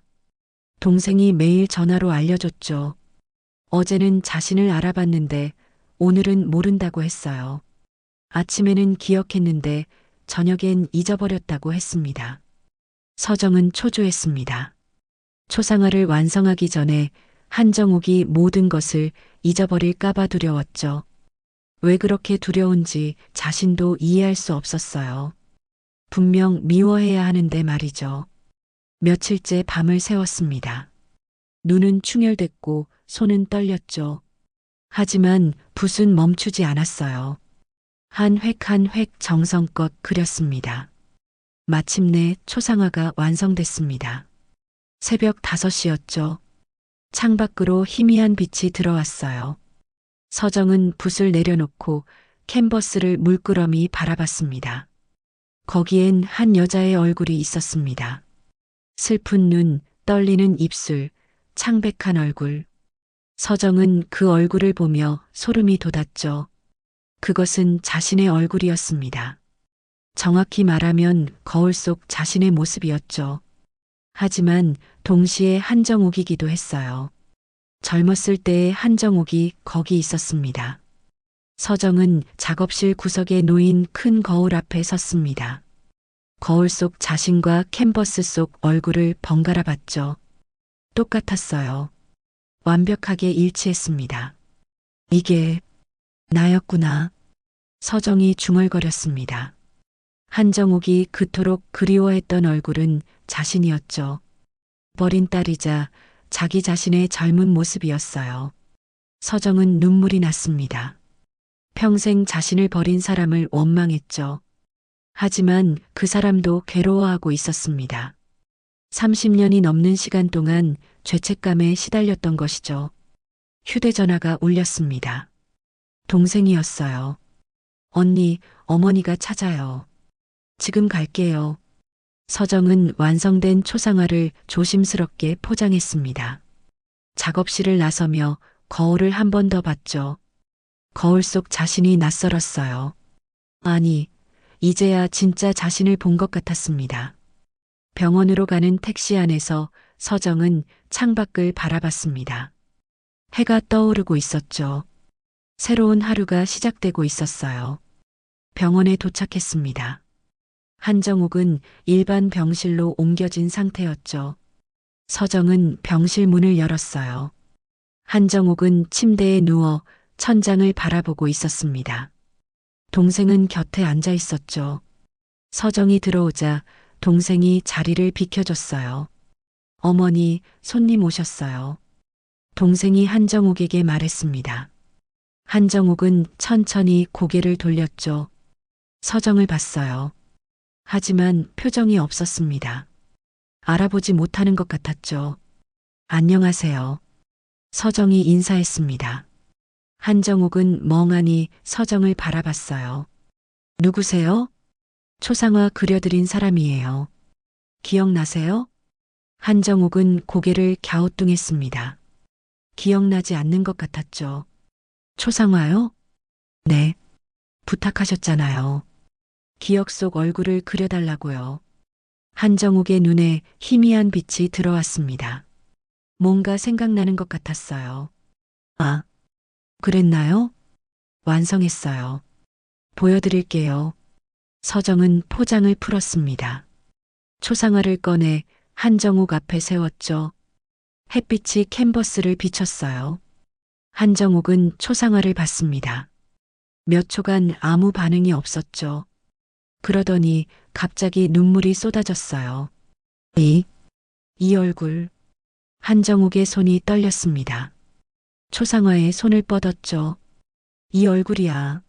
동생이 매일 전화로 알려줬죠. 어제는 자신을 알아봤는데 오늘은 모른다고 했어요. 아침에는 기억했는데 저녁엔 잊어버렸다고 했습니다. 서정은 초조했습니다. 초상화를 완성하기 전에 한정욱이 모든 것을 잊어버릴까봐 두려웠죠. 왜 그렇게 두려운지 자신도 이해할 수 없었어요. 분명 미워해야 하는데 말이죠. 며칠째 밤을 새웠습니다. 눈은 충혈됐고 손은 떨렸죠. 하지만 붓은 멈추지 않았어요. 한 획 한 획 정성껏 그렸습니다. 마침내 초상화가 완성됐습니다. 새벽 5시였죠. 창밖으로 희미한 빛이 들어왔어요. 서정은 붓을 내려놓고 캔버스를 물끄러미 바라봤습니다. 거기엔 한 여자의 얼굴이 있었습니다. 슬픈 눈, 떨리는 입술, 창백한 얼굴. 서정은 그 얼굴을 보며 소름이 돋았죠. 그것은 자신의 얼굴이었습니다. 정확히 말하면 거울 속 자신의 모습이었죠. 하지만 동시에 한정욱이기도 했어요. 젊었을 때의 한정욱이 거기 있었습니다. 서정은 작업실 구석에 놓인 큰 거울 앞에 섰습니다. 거울 속 자신과 캔버스 속 얼굴을 번갈아 봤죠. 똑같았어요. 완벽하게 일치했습니다. 이게 나였구나. 서정이 중얼거렸습니다. 한정욱이 그토록 그리워했던 얼굴은 자신이었죠. 버린 딸이자 자기 자신의 젊은 모습이었어요. 서정은 눈물이 났습니다. 평생 자신을 버린 사람을 원망했죠. 하지만 그 사람도 괴로워하고 있었습니다. 30년이 넘는 시간 동안 죄책감에 시달렸던 것이죠. 휴대전화가 울렸습니다. 동생이었어요. 언니, 어머니가 찾아요. 지금 갈게요. 서정은 완성된 초상화를 조심스럽게 포장했습니다. 작업실을 나서며 거울을 한 번 더 봤죠. 거울 속 자신이 낯설었어요. 아니, 이제야 진짜 자신을 본 것 같았습니다. 병원으로 가는 택시 안에서 서정은 창밖을 바라봤습니다. 해가 떠오르고 있었죠. 새로운 하루가 시작되고 있었어요. 병원에 도착했습니다. 한정욱은 일반 병실로 옮겨진 상태였죠. 서정은 병실 문을 열었어요. 한정욱은 침대에 누워 천장을 바라보고 있었습니다. 동생은 곁에 앉아 있었죠. 서정이 들어오자 동생이 자리를 비켜줬어요. 어머니, 손님 오셨어요. 동생이 한정욱에게 말했습니다. 한정욱은 천천히 고개를 돌렸죠. 서정을 봤어요. 하지만 표정이 없었습니다. 알아보지 못하는 것 같았죠. 안녕하세요. 서정이 인사했습니다. 한정욱은 멍하니 서정을 바라봤어요. 누구세요? 초상화 그려드린 사람이에요. 기억나세요? 한정욱은 고개를 갸우뚱했습니다. 기억나지 않는 것 같았죠. 초상화요? 네. 부탁하셨잖아요. 기억 속 얼굴을 그려달라고요. 한정욱의 눈에 희미한 빛이 들어왔습니다. 뭔가 생각나는 것 같았어요. 아, 그랬나요? 완성했어요. 보여드릴게요. 서정은 포장을 풀었습니다. 초상화를 꺼내 한정욱 앞에 세웠죠. 햇빛이 캔버스를 비쳤어요. 한정욱은 초상화를 봤습니다. 몇 초간 아무 반응이 없었죠. 그러더니 갑자기 눈물이 쏟아졌어요. 이 얼굴. 한정욱의 손이 떨렸습니다. 초상화에 손을 뻗었죠. 이 얼굴이야.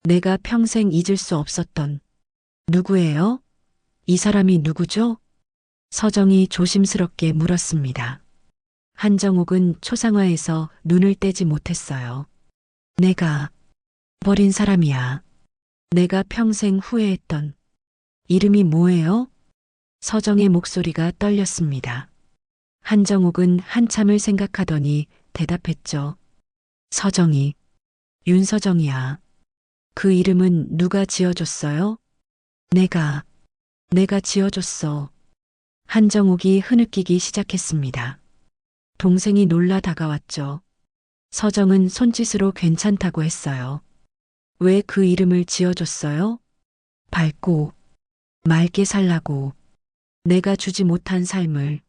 내가 평생 잊을 수 없었던. 누구예요? 이 사람이 누구죠? 서정이 조심스럽게 물었습니다. 한정욱은 초상화에서 눈을 떼지 못했어요. 내가 버린 사람이야. 내가 평생 후회했던. 이름이 뭐예요? 서정의 목소리가 떨렸습니다. 한정욱은 한참을 생각하더니 대답했죠. 서정이. 윤서정이야. 그 이름은 누가 지어줬어요? 내가 지어줬어. 한정욱이 흐느끼기 시작했습니다. 동생이 놀라 다가왔죠. 서정은 손짓으로 괜찮다고 했어요. 왜 그 이름을 지어줬어요? 밝고 맑게 살라고. 내가 주지 못한 삶을.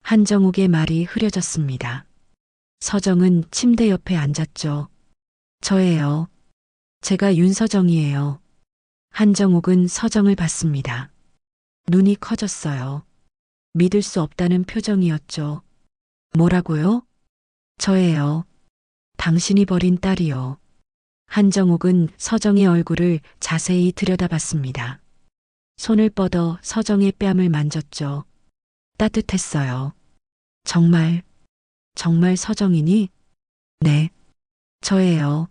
한정욱의 말이 흐려졌습니다. 서정은 침대 옆에 앉았죠. 저예요. 제가 윤서정이에요. 한정욱은 서정을 봤습니다. 눈이 커졌어요. 믿을 수 없다는 표정이었죠. 뭐라고요? 저예요. 당신이 버린 딸이요. 한정욱은 서정의 얼굴을 자세히 들여다봤습니다. 손을 뻗어 서정의 뺨을 만졌죠. 따뜻했어요. 정말 서정이니? 네, 저예요.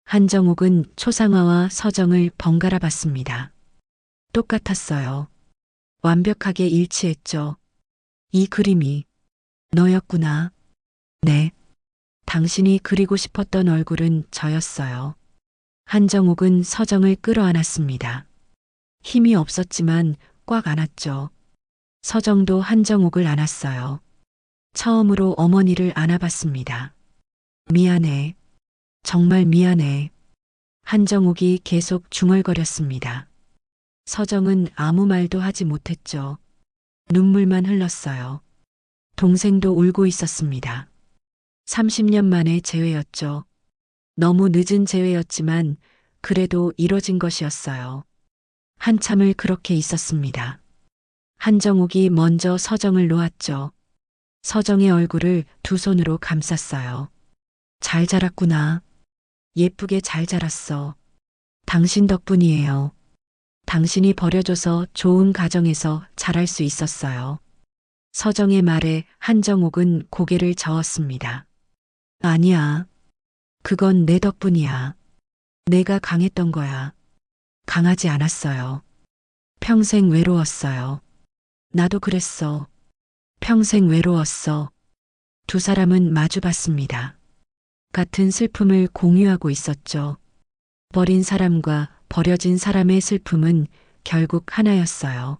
한정욱은 초상화와 서정을 번갈아 봤습니다. 똑같았어요. 완벽하게 일치했죠. 이 그림이 너였구나. 네. 당신이 그리고 싶었던 얼굴은 저였어요. 한정욱은 서정을 끌어안았습니다. 힘이 없었지만 꽉 안았죠. 서정도 한정욱을 안았어요. 처음으로 어머니를 안아봤습니다. 미안해. 정말 미안해. 한정욱이 계속 중얼거렸습니다. 서정은 아무 말도 하지 못했죠. 눈물만 흘렀어요. 동생도 울고 있었습니다. 30년 만에 재회였죠. 너무 늦은 재회였지만 그래도 이뤄진 것이었어요. 한참을 그렇게 있었습니다. 한정욱이 먼저 서정을 놓았죠. 서정의 얼굴을 두 손으로 감쌌어요. 잘 자랐구나. 예쁘게 잘 자랐어. 당신 덕분이에요. 당신이 버려줘서 좋은 가정에서 자랄 수 있었어요. 서정의 말에 한정욱은 고개를 저었습니다. 아니야. 그건 내 덕분이야. 내가 강했던 거야. 강하지 않았어요. 평생 외로웠어요. 나도 그랬어. 평생 외로웠어. 두 사람은 마주봤습니다. 같은 슬픔을 공유하고 있었죠. 버린 사람과 버려진 사람의 슬픔은 결국 하나였어요.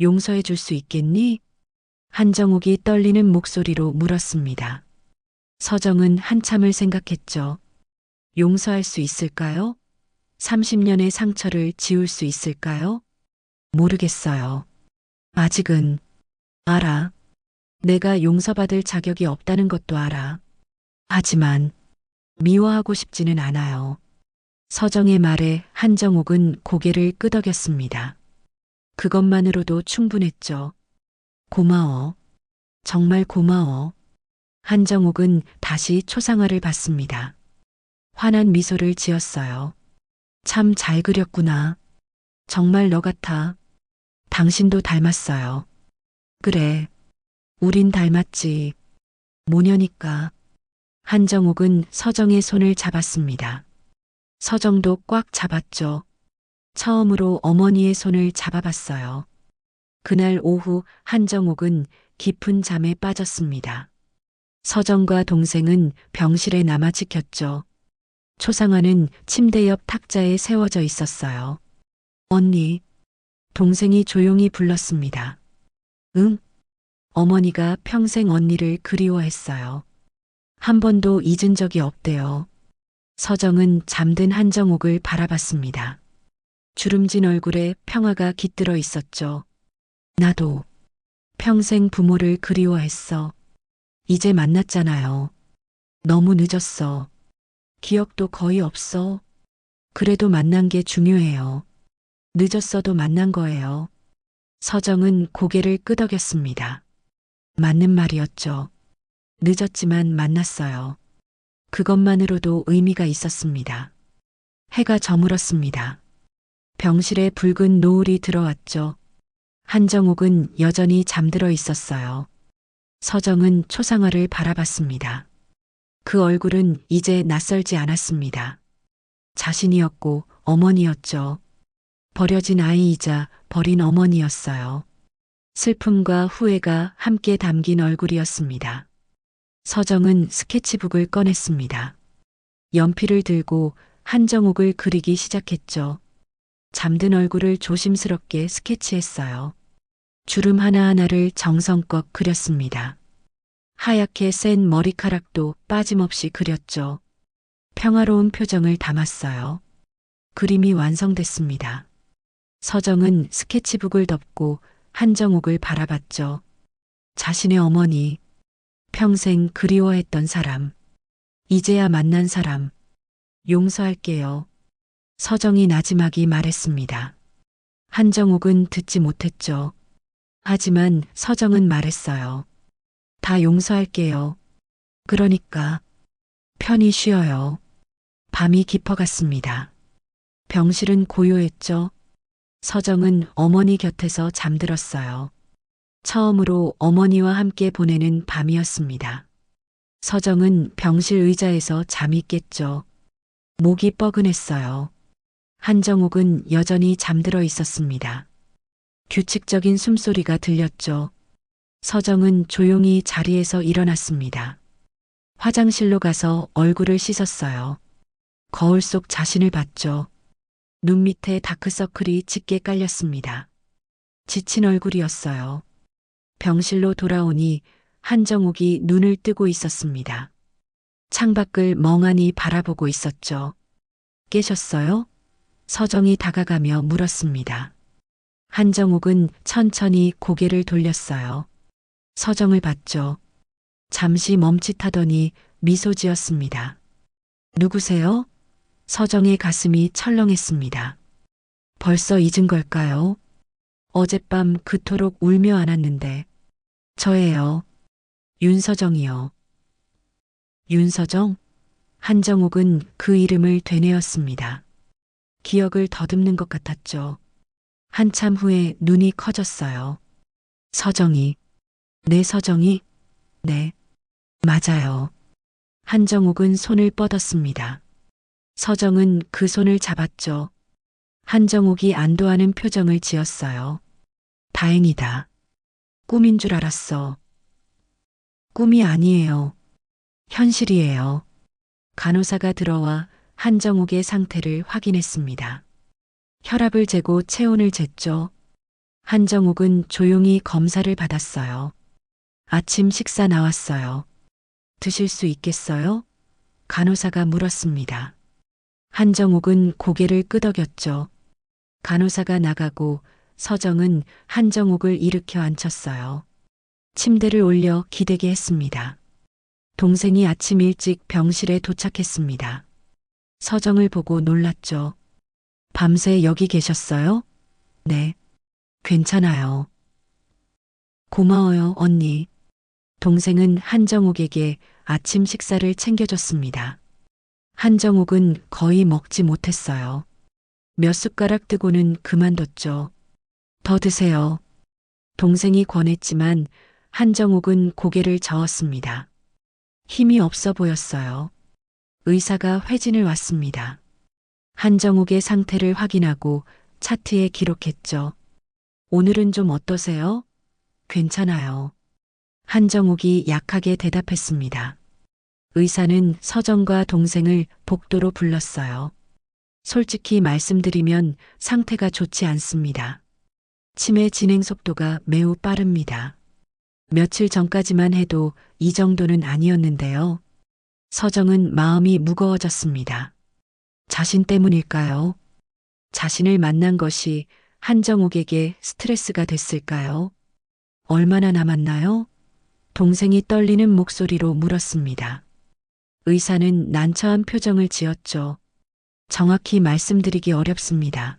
용서해 줄 수 있겠니? 한정욱이 떨리는 목소리로 물었습니다. 서정은 한참을 생각했죠. 용서할 수 있을까요? 30년의 상처를 지울 수 있을까요? 모르겠어요. 아직은. 알아. 내가 용서받을 자격이 없다는 것도 알아. 하지만 미워하고 싶지는 않아요. 서정의 말에 한정욱은 고개를 끄덕였습니다. 그것만으로도 충분했죠. 고마워. 정말 고마워. 한정욱은 다시 초상화를 봤습니다. 환한 미소를 지었어요. 참 잘 그렸구나. 정말 너 같아. 당신도 닮았어요. 그래. 우린 닮았지. 모녀니까. 한정욱은 서정의 손을 잡았습니다. 서정도 꽉 잡았죠. 처음으로 어머니의 손을 잡아봤어요. 그날 오후 한정욱은 깊은 잠에 빠졌습니다. 서정과 동생은 병실에 남아 지켰죠. 초상화는 침대 옆 탁자에 세워져 있었어요. 언니, 동생이 조용히 불렀습니다. 응? 어머니가 평생 언니를 그리워했어요. 한 번도 잊은 적이 없대요. 서정은 잠든 한정욱을 바라봤습니다. 주름진 얼굴에 평화가 깃들어 있었죠. 나도 평생 부모를 그리워했어. 이제 만났잖아요. 너무 늦었어. 기억도 거의 없어. 그래도 만난 게 중요해요. 늦었어도 만난 거예요. 서정은 고개를 끄덕였습니다. 맞는 말이었죠. 늦었지만 만났어요. 그것만으로도 의미가 있었습니다. 해가 저물었습니다. 병실에 붉은 노을이 들어왔죠. 한정욱은 여전히 잠들어 있었어요. 서정은 초상화를 바라봤습니다. 그 얼굴은 이제 낯설지 않았습니다. 자신이었고 어머니였죠. 버려진 아이이자 버린 어머니였어요. 슬픔과 후회가 함께 담긴 얼굴이었습니다. 서정은 스케치북을 꺼냈습니다. 연필을 들고 한정욱을 그리기 시작했죠. 잠든 얼굴을 조심스럽게 스케치했어요. 주름 하나하나를 정성껏 그렸습니다. 하얗게 센 머리카락도 빠짐없이 그렸죠. 평화로운 표정을 담았어요. 그림이 완성됐습니다. 서정은 스케치북을 덮고 한정욱을 바라봤죠. 자신의 어머니, 평생 그리워했던 사람, 이제야 만난 사람, 용서할게요. 서정이 나지막이 말했습니다. 한정욱은 듣지 못했죠. 하지만 서정은 말했어요. 다 용서할게요. 그러니까 편히 쉬어요. 밤이 깊어갔습니다. 병실은 고요했죠. 서정은 어머니 곁에서 잠들었어요. 처음으로 어머니와 함께 보내는 밤이었습니다. 서정은 병실 의자에서 잠이 깼죠. 목이 뻐근했어요. 한정욱은 여전히 잠들어 있었습니다. 규칙적인 숨소리가 들렸죠. 서정은 조용히 자리에서 일어났습니다. 화장실로 가서 얼굴을 씻었어요. 거울 속 자신을 봤죠. 눈 밑에 다크서클이 짙게 깔렸습니다. 지친 얼굴이었어요. 병실로 돌아오니 한정욱이 눈을 뜨고 있었습니다. 창밖을 멍하니 바라보고 있었죠. 깨셨어요? 서정이 다가가며 물었습니다. 한정욱은 천천히 고개를 돌렸어요. 서정을 봤죠. 잠시 멈칫하더니 미소 지었습니다. 누구세요? 서정의 가슴이 철렁했습니다. 벌써 잊은 걸까요? 어젯밤 그토록 울며 안았는데. 저예요. 윤서정이요. 윤서정? 한정욱은 그 이름을 되뇌었습니다. 기억을 더듬는 것 같았죠. 한참 후에 눈이 커졌어요. 서정이. 내 서정이? 네. 맞아요. 한정욱은 손을 뻗었습니다. 서정은 그 손을 잡았죠. 한정욱이 안도하는 표정을 지었어요. 다행이다. 꿈인 줄 알았어. 꿈이 아니에요. 현실이에요. 간호사가 들어와 한정욱의 상태를 확인했습니다. 혈압을 재고 체온을 쟀죠. 한정욱은 조용히 검사를 받았어요. 아침 식사 나왔어요. 드실 수 있겠어요? 간호사가 물었습니다. 한정욱은 고개를 끄덕였죠. 간호사가 나가고 서정은 한정욱을 일으켜 앉혔어요. 침대를 올려 기대게 했습니다. 동생이 아침 일찍 병실에 도착했습니다. 서정을 보고 놀랐죠. 밤새 여기 계셨어요? 네. 괜찮아요. 고마워요, 언니. 동생은 한정욱에게 아침 식사를 챙겨줬습니다. 한정욱은 거의 먹지 못했어요. 몇 숟가락 뜨고는 그만뒀죠. 더 드세요. 동생이 권했지만 한정욱은 고개를 저었습니다. 힘이 없어 보였어요. 의사가 회진을 왔습니다. 한정욱의 상태를 확인하고 차트에 기록했죠. 오늘은 좀 어떠세요? 괜찮아요. 한정욱이 약하게 대답했습니다. 의사는 서정과 동생을 복도로 불렀어요. 솔직히 말씀드리면 상태가 좋지 않습니다. 치매 진행 속도가 매우 빠릅니다. 며칠 전까지만 해도 이 정도는 아니었는데요. 서정은 마음이 무거워졌습니다. 자신 때문일까요? 자신을 만난 것이 한정욱에게 스트레스가 됐을까요? 얼마나 남았나요? 동생이 떨리는 목소리로 물었습니다. 의사는 난처한 표정을 지었죠. 정확히 말씀드리기 어렵습니다.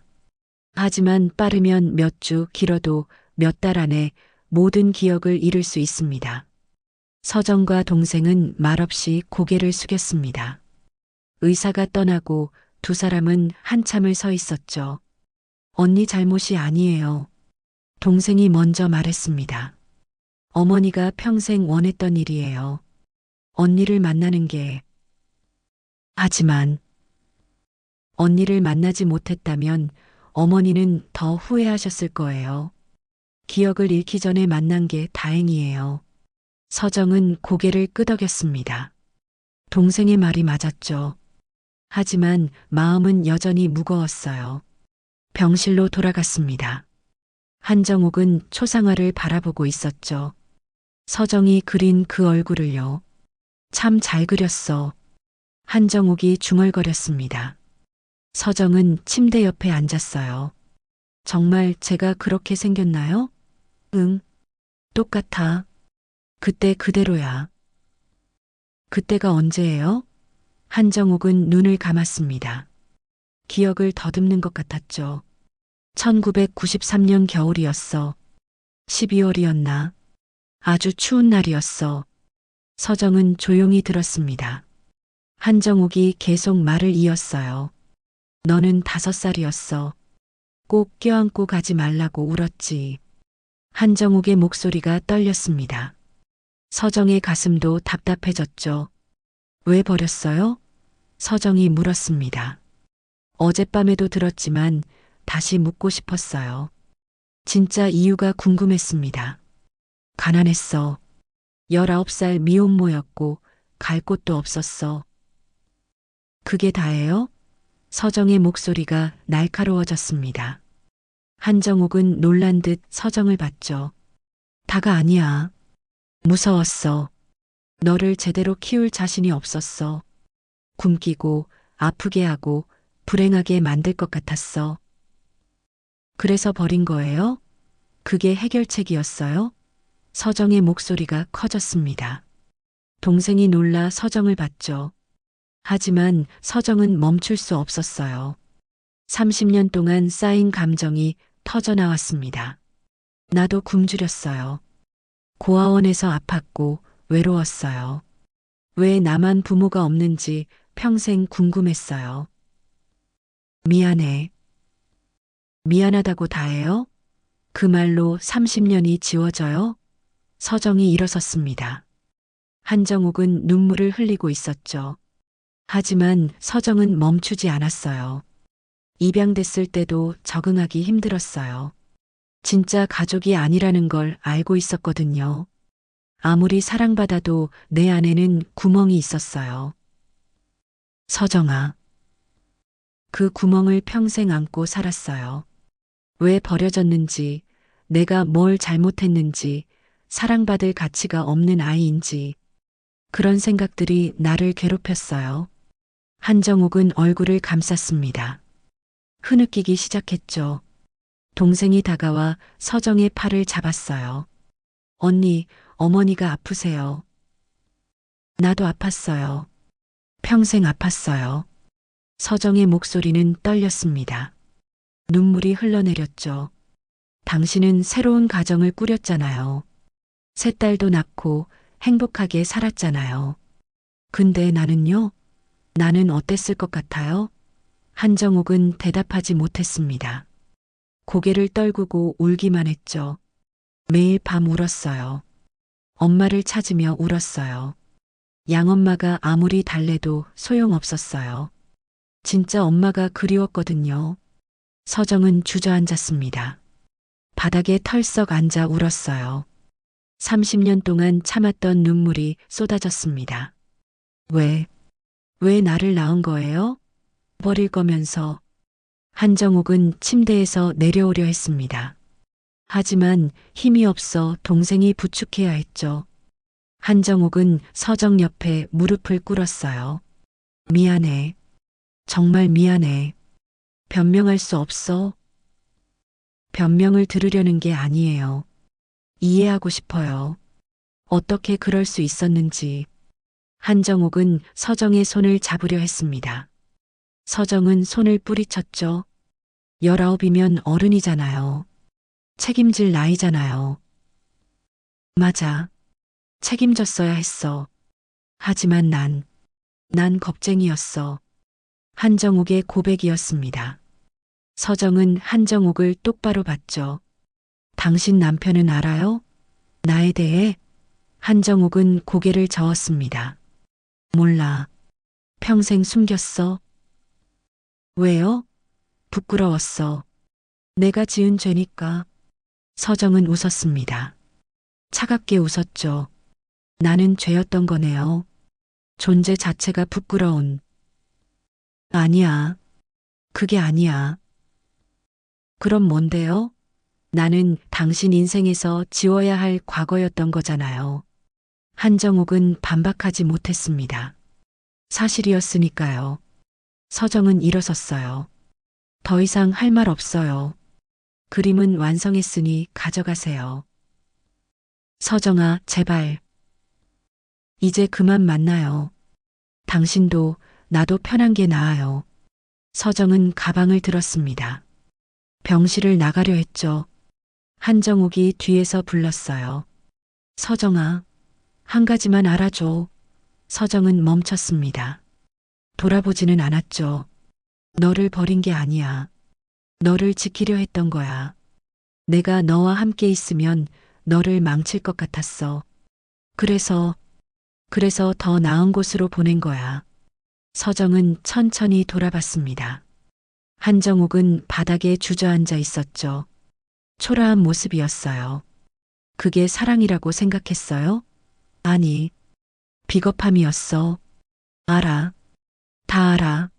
하지만 빠르면 몇 주, 길어도 몇 달 안에 모든 기억을 잃을 수 있습니다. 서정과 동생은 말없이 고개를 숙였습니다. 의사가 떠나고 두 사람은 한참을 서 있었죠. 언니 잘못이 아니에요. 동생이 먼저 말했습니다. 어머니가 평생 원했던 일이에요. 언니를 만나는 게. 하지만 언니를 만나지 못했다면 어머니는 더 후회하셨을 거예요. 기억을 잃기 전에 만난 게 다행이에요. 서정은 고개를 끄덕였습니다. 동생의 말이 맞았죠. 하지만 마음은 여전히 무거웠어요. 병실로 돌아갔습니다. 한정욱은 초상화를 바라보고 있었죠. 서정이 그린 그 얼굴을요. 참 잘 그렸어. 한정욱이 중얼거렸습니다. 서정은 침대 옆에 앉았어요. 정말 제가 그렇게 생겼나요? 응. 똑같아. 그때 그대로야. 그때가 언제예요? 한정욱은 눈을 감았습니다. 기억을 더듬는 것 같았죠. 1993년 겨울이었어. 12월이었나? 아주 추운 날이었어. 서정은 조용히 들었습니다. 한정욱이 계속 말을 이었어요. 너는 5살이었어. 꼭 껴안고 가지 말라고 울었지. 한정욱의 목소리가 떨렸습니다. 서정의 가슴도 답답해졌죠. 왜 버렸어요? 서정이 물었습니다. 어젯밤에도 들었지만 다시 묻고 싶었어요. 진짜 이유가 궁금했습니다. 가난했어. 19살 미혼모였고 갈 곳도 없었어. 그게 다예요? 서정의 목소리가 날카로워졌습니다. 한정욱은 놀란 듯 서정을 봤죠. 다가 아니야. 무서웠어. 너를 제대로 키울 자신이 없었어. 굶기고 아프게 하고 불행하게 만들 것 같았어. 그래서 버린 거예요? 그게 해결책이었어요? 서정의 목소리가 커졌습니다. 동생이 놀라 서정을 봤죠. 하지만 서정은 멈출 수 없었어요. 30년 동안 쌓인 감정이 터져 나왔습니다. 나도 굶주렸어요. 고아원에서 아팠고 외로웠어요. 왜 나만 부모가 없는지 평생 궁금했어요. 미안해. 미안하다고 다해요? 그 말로 30년이 지워져요? 서정이 일어섰습니다. 한정욱은 눈물을 흘리고 있었죠. 하지만 서정은 멈추지 않았어요. 입양됐을 때도 적응하기 힘들었어요. 진짜 가족이 아니라는 걸 알고 있었거든요. 아무리 사랑받아도 내 안에는 구멍이 있었어요. 서정아. 그 구멍을 평생 안고 살았어요. 왜 버려졌는지, 내가 뭘 잘못했는지, 사랑받을 가치가 없는 아이인지, 그런 생각들이 나를 괴롭혔어요. 한정욱은 얼굴을 감쌌습니다. 흐느끼기 시작했죠. 동생이 다가와 서정의 팔을 잡았어요. 언니, 어머니가 아프세요. 나도 아팠어요. 평생 아팠어요. 서정의 목소리는 떨렸습니다. 눈물이 흘러내렸죠. 당신은 새로운 가정을 꾸렸잖아요. 새 딸도 낳고 행복하게 살았잖아요. 근데 나는요? 나는 어땠을 것 같아요? 한정욱은 대답하지 못했습니다. 고개를 떨구고 울기만 했죠. 매일 밤 울었어요. 엄마를 찾으며 울었어요. 양엄마가 아무리 달래도 소용없었어요. 진짜 엄마가 그리웠거든요. 서정은 주저앉았습니다. 바닥에 털썩 앉아 울었어요. 30년 동안 참았던 눈물이 쏟아졌습니다. 왜 나를 낳은 거예요? 버릴 거면서. 한정욱은 침대에서 내려오려 했습니다. 하지만 힘이 없어 동생이 부축해야 했죠. 한정욱은 서정 옆에 무릎을 꿇었어요. 미안해. 정말 미안해. 변명할 수 없어. 변명을 들으려는 게 아니에요. 이해하고 싶어요. 어떻게 그럴 수 있었는지. 한정욱은 서정의 손을 잡으려 했습니다. 서정은 손을 뿌리쳤죠. 19이면 어른이잖아요. 책임질 나이잖아요. 맞아. 책임졌어야 했어. 하지만 난 겁쟁이였어. 한정욱의 고백이었습니다. 서정은 한정욱을 똑바로 봤죠. 당신 남편은 알아요? 나에 대해? 한정욱은 고개를 저었습니다. 몰라. 평생 숨겼어. 왜요? 부끄러웠어. 내가 지은 죄니까. 서정은 웃었습니다. 차갑게 웃었죠. 나는 죄였던 거네요. 존재 자체가 부끄러운. 아니야. 그게 아니야. 그럼 뭔데요? 나는 당신 인생에서 지워야 할 과거였던 거잖아요. 한정욱은 반박하지 못했습니다. 사실이었으니까요. 서정은 일어섰어요. 더 이상 할 말 없어요. 그림은 완성했으니 가져가세요. 서정아, 제발. 이제 그만 만나요. 당신도 나도 편한 게 나아요. 서정은 가방을 들었습니다. 병실을 나가려 했죠. 한정욱이 뒤에서 불렀어요. 서정아, 한 가지만 알아줘. 서정은 멈췄습니다. 돌아보지는 않았죠. 너를 버린 게 아니야. 너를 지키려 했던 거야. 내가 너와 함께 있으면 너를 망칠 것 같았어. 그래서 더 나은 곳으로 보낸 거야. 서정은 천천히 돌아봤습니다. 한정욱은 바닥에 주저앉아 있었죠. 초라한 모습이었어요. 그게 사랑이라고 생각했어요? 아니, 비겁함이었어. 알아. 다 알아.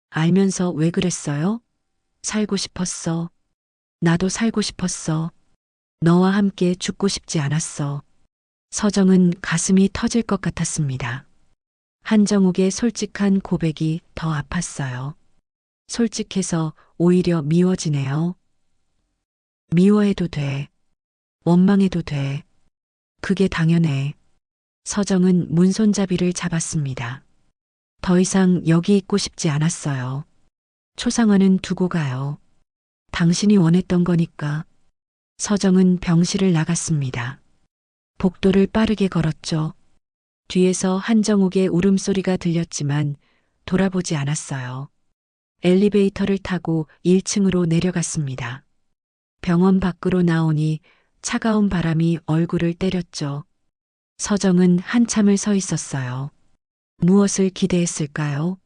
알면서 왜 그랬어요? 살고 싶었어. 나도 살고 싶었어. 너와 함께 죽고 싶지 않았어. 서정은 가슴이 터질 것 같았습니다. 한정욱의 솔직한 고백이 더 아팠어요. 솔직해서 오히려 미워지네요. 미워해도 돼. 원망해도 돼. 그게 당연해. 서정은 문손잡이를 잡았습니다. 더 이상 여기 있고 싶지 않았어요. 초상화는 두고 가요. 당신이 원했던 거니까. 서정은 병실을 나갔습니다. 복도를 빠르게 걸었죠. 뒤에서 한정욱의 울음소리가 들렸지만 돌아보지 않았어요. 엘리베이터를 타고 1층으로 내려갔습니다. 병원 밖으로 나오니 차가운 바람이 얼굴을 때렸죠. 서정은 한참을 서 있었어요. 무엇을 기대했을까요?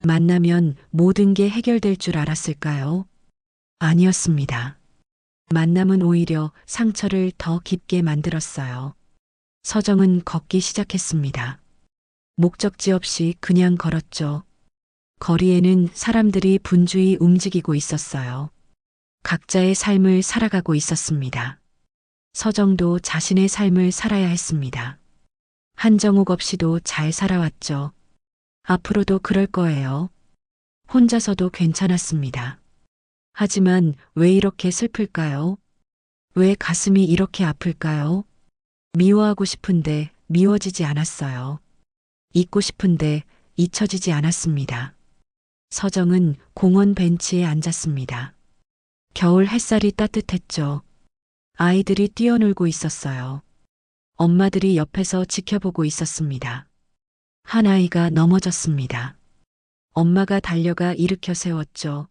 만나면 모든 게 해결될 줄 알았을까요? 아니었습니다. 만남은 오히려 상처를 더 깊게 만들었어요. 서정은 걷기 시작했습니다. 목적지 없이 그냥 걸었죠. 거리에는 사람들이 분주히 움직이고 있었어요. 각자의 삶을 살아가고 있었습니다. 서정도 자신의 삶을 살아야 했습니다. 한정욱 없이도 잘 살아왔죠. 앞으로도 그럴 거예요. 혼자서도 괜찮았습니다. 하지만 왜 이렇게 슬플까요? 왜 가슴이 이렇게 아플까요? 미워하고 싶은데 미워지지 않았어요. 잊고 싶은데 잊혀지지 않았습니다. 서정은 공원 벤치에 앉았습니다. 겨울 햇살이 따뜻했죠. 아이들이 뛰어놀고 있었어요. 엄마들이 옆에서 지켜보고 있었습니다. 한 아이가 넘어졌습니다. 엄마가 달려가 일으켜 세웠죠.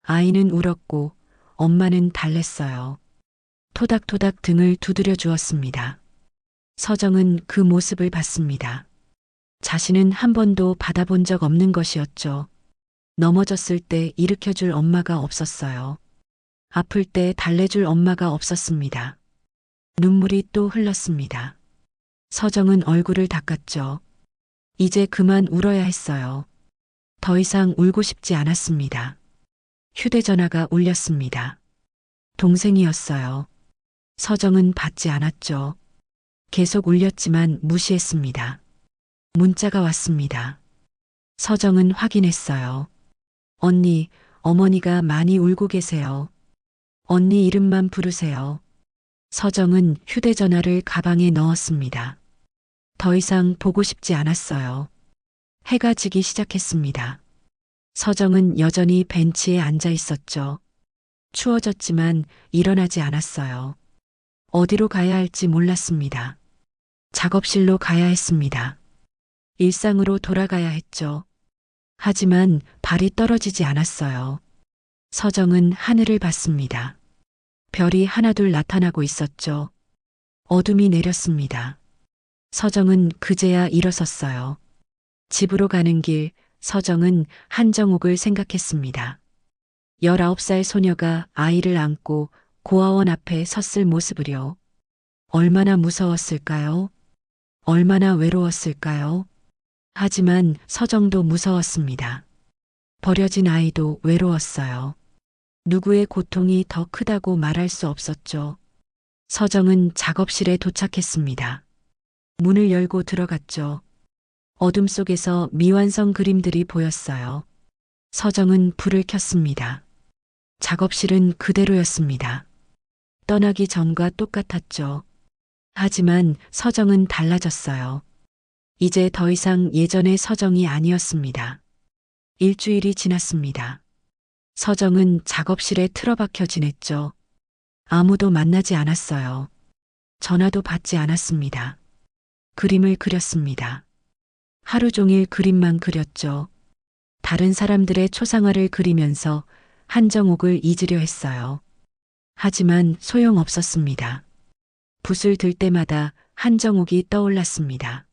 아이는 울었고 엄마는 달랬어요. 토닥토닥 등을 두드려 주었습니다. 서정은 그 모습을 봤습니다. 자신은 한 번도 받아본 적 없는 것이었죠. 넘어졌을 때 일으켜줄 엄마가 없었어요. 아플 때 달래줄 엄마가 없었습니다. 눈물이 또 흘렀습니다. 서정은 얼굴을 닦았죠. 이제 그만 울어야 했어요. 더 이상 울고 싶지 않았습니다. 휴대전화가 울렸습니다. 동생이었어요. 서정은 받지 않았죠. 계속 울렸지만 무시했습니다. 문자가 왔습니다. 서정은 확인했어요. 언니, 어머니가 많이 울고 계세요. 언니 이름만 부르세요. 서정은 휴대전화를 가방에 넣었습니다. 더 이상 보고 싶지 않았어요. 해가 지기 시작했습니다. 서정은 여전히 벤치에 앉아 있었죠. 추워졌지만 일어나지 않았어요. 어디로 가야 할지 몰랐습니다. 작업실로 가야 했습니다. 일상으로 돌아가야 했죠. 하지만 발이 떨어지지 않았어요. 서정은 하늘을 봤습니다. 별이 하나둘 나타나고 있었죠. 어둠이 내렸습니다. 서정은 그제야 일어섰어요. 집으로 가는 길, 서정은 한정욱을 생각했습니다. 19살 소녀가 아이를 안고 고아원 앞에 섰을 모습을요. 얼마나 무서웠을까요? 얼마나 외로웠을까요? 하지만 서정도 무서웠습니다. 버려진 아이도 외로웠어요. 누구의 고통이 더 크다고 말할 수 없었죠. 서정은 작업실에 도착했습니다. 문을 열고 들어갔죠. 어둠 속에서 미완성 그림들이 보였어요. 서정은 불을 켰습니다. 작업실은 그대로였습니다. 떠나기 전과 똑같았죠. 하지만 서정은 달라졌어요. 이제 더 이상 예전의 서정이 아니었습니다. 일주일이 지났습니다. 서정은 작업실에 틀어박혀 지냈죠. 아무도 만나지 않았어요. 전화도 받지 않았습니다. 그림을 그렸습니다. 하루 종일 그림만 그렸죠. 다른 사람들의 초상화를 그리면서 한정욱을 잊으려 했어요. 하지만 소용없었습니다. 붓을 들 때마다 한정욱이 떠올랐습니다.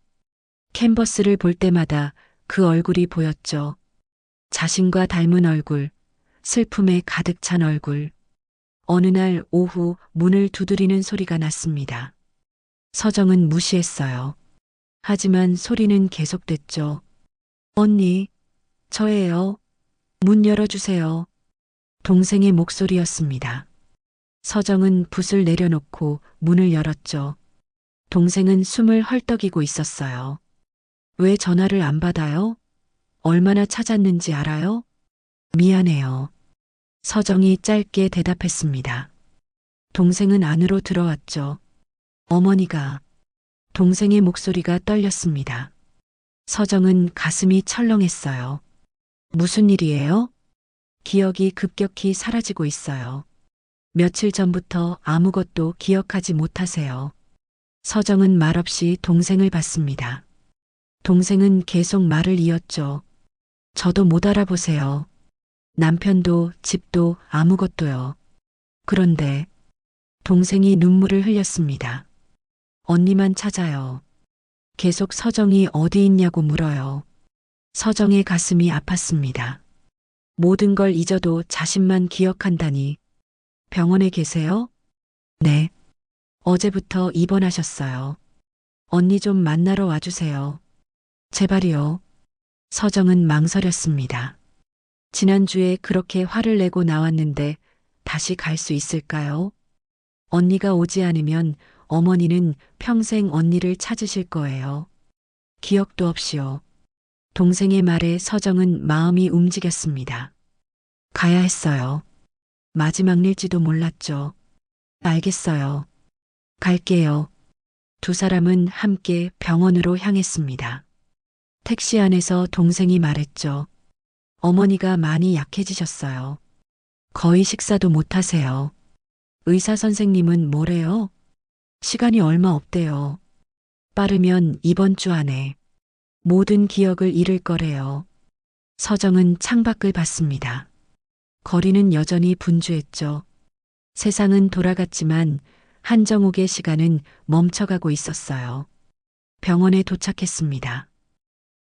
캔버스를 볼 때마다 그 얼굴이 보였죠. 자신과 닮은 얼굴, 슬픔에 가득 찬 얼굴. 어느 날 오후 문을 두드리는 소리가 났습니다. 서정은 무시했어요. 하지만 소리는 계속됐죠. 언니, 저예요. 문 열어주세요. 동생의 목소리였습니다. 서정은 붓을 내려놓고 문을 열었죠. 동생은 숨을 헐떡이고 있었어요. 왜 전화를 안 받아요? 얼마나 찾았는지 알아요? 미안해요. 서정이 짧게 대답했습니다. 동생은 안으로 들어왔죠. 어머니가, 동생의 목소리가 떨렸습니다. 서정은 가슴이 철렁했어요. 무슨 일이에요? 기억이 급격히 사라지고 있어요. 며칠 전부터 아무것도 기억하지 못하세요. 서정은 말없이 동생을 봤습니다. 동생은 계속 말을 이었죠. 저도 못 알아보세요. 남편도 집도 아무것도요. 그런데 동생이 눈물을 흘렸습니다. 언니만 찾아요. 계속 서정이 어디 있냐고 물어요. 서정의 가슴이 아팠습니다. 모든 걸 잊어도 자신만 기억한다니. 병원에 계세요? 네. 어제부터 입원하셨어요. 언니 좀 만나러 와주세요. 제발이요. 서정은 망설였습니다. 지난주에 그렇게 화를 내고 나왔는데 다시 갈 수 있을까요? 언니가 오지 않으면 어머니는 평생 언니를 찾으실 거예요. 기억도 없이요. 동생의 말에 서정은 마음이 움직였습니다. 가야 했어요. 마지막 일지도 몰랐죠. 알겠어요. 갈게요. 두 사람은 함께 병원으로 향했습니다. 택시 안에서 동생이 말했죠. 어머니가 많이 약해지셨어요. 거의 식사도 못 하세요. 의사 선생님은 뭐래요? 시간이 얼마 없대요. 빠르면 이번 주 안에 모든 기억을 잃을 거래요. 서정은 창밖을 봤습니다. 거리는 여전히 분주했죠. 세상은 돌아갔지만 한정욱의 시간은 멈춰가고 있었어요. 병원에 도착했습니다.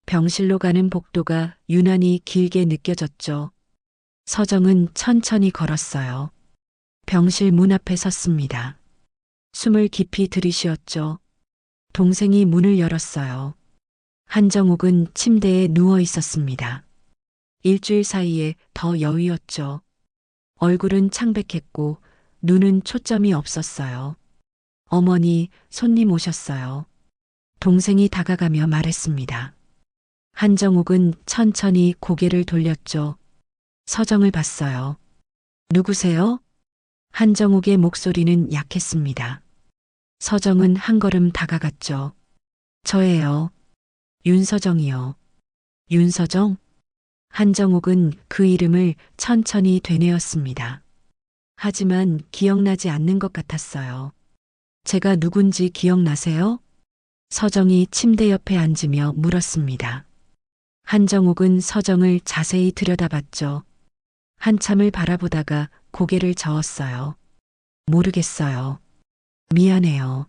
병실로 가는 복도가 유난히 길게 느껴졌죠. 서정은 천천히 걸었어요. 병실 문 앞에 섰습니다. 숨을 깊이 들이쉬었죠. 동생이 문을 열었어요. 한정욱은 침대에 누워 있었습니다. 일주일 사이에 더 여위었죠. 얼굴은 창백했고 눈은 초점이 없었어요. 어머니, 손님 오셨어요. 동생이 다가가며 말했습니다. 한정욱은 천천히 고개를 돌렸죠. 서정을 봤어요. 누구세요? 한정욱의 목소리는 약했습니다. 서정은 한 걸음 다가갔죠. 저예요. 윤서정이요. 윤서정? 한정욱은 그 이름을 천천히 되뇌었습니다. 하지만 기억나지 않는 것 같았어요. 제가 누군지 기억나세요? 서정이 침대 옆에 앉으며 물었습니다. 한정욱은 서정을 자세히 들여다봤죠. 한참을 바라보다가 고개를 저었어요. 모르겠어요. 미안해요.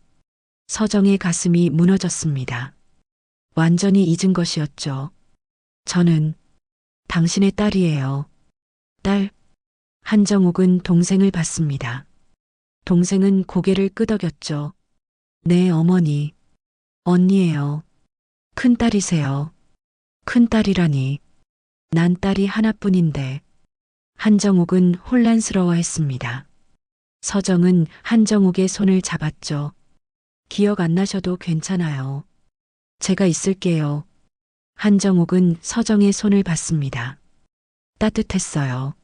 서정의 가슴이 무너졌습니다. 완전히 잊은 것이었죠. 저는 당신의 딸이에요. 딸. 한정욱은 동생을 봤습니다. 동생은 고개를 끄덕였죠. 네, 어머니. 언니예요. 큰딸이세요. 큰딸이라니. 난 딸이 하나뿐인데. 한정욱은 혼란스러워했습니다. 서정은 한정욱의 손을 잡았죠. 기억 안 나셔도 괜찮아요. 제가 있을게요. 한정욱은 서정의 손을 봤습니다. 따뜻했어요.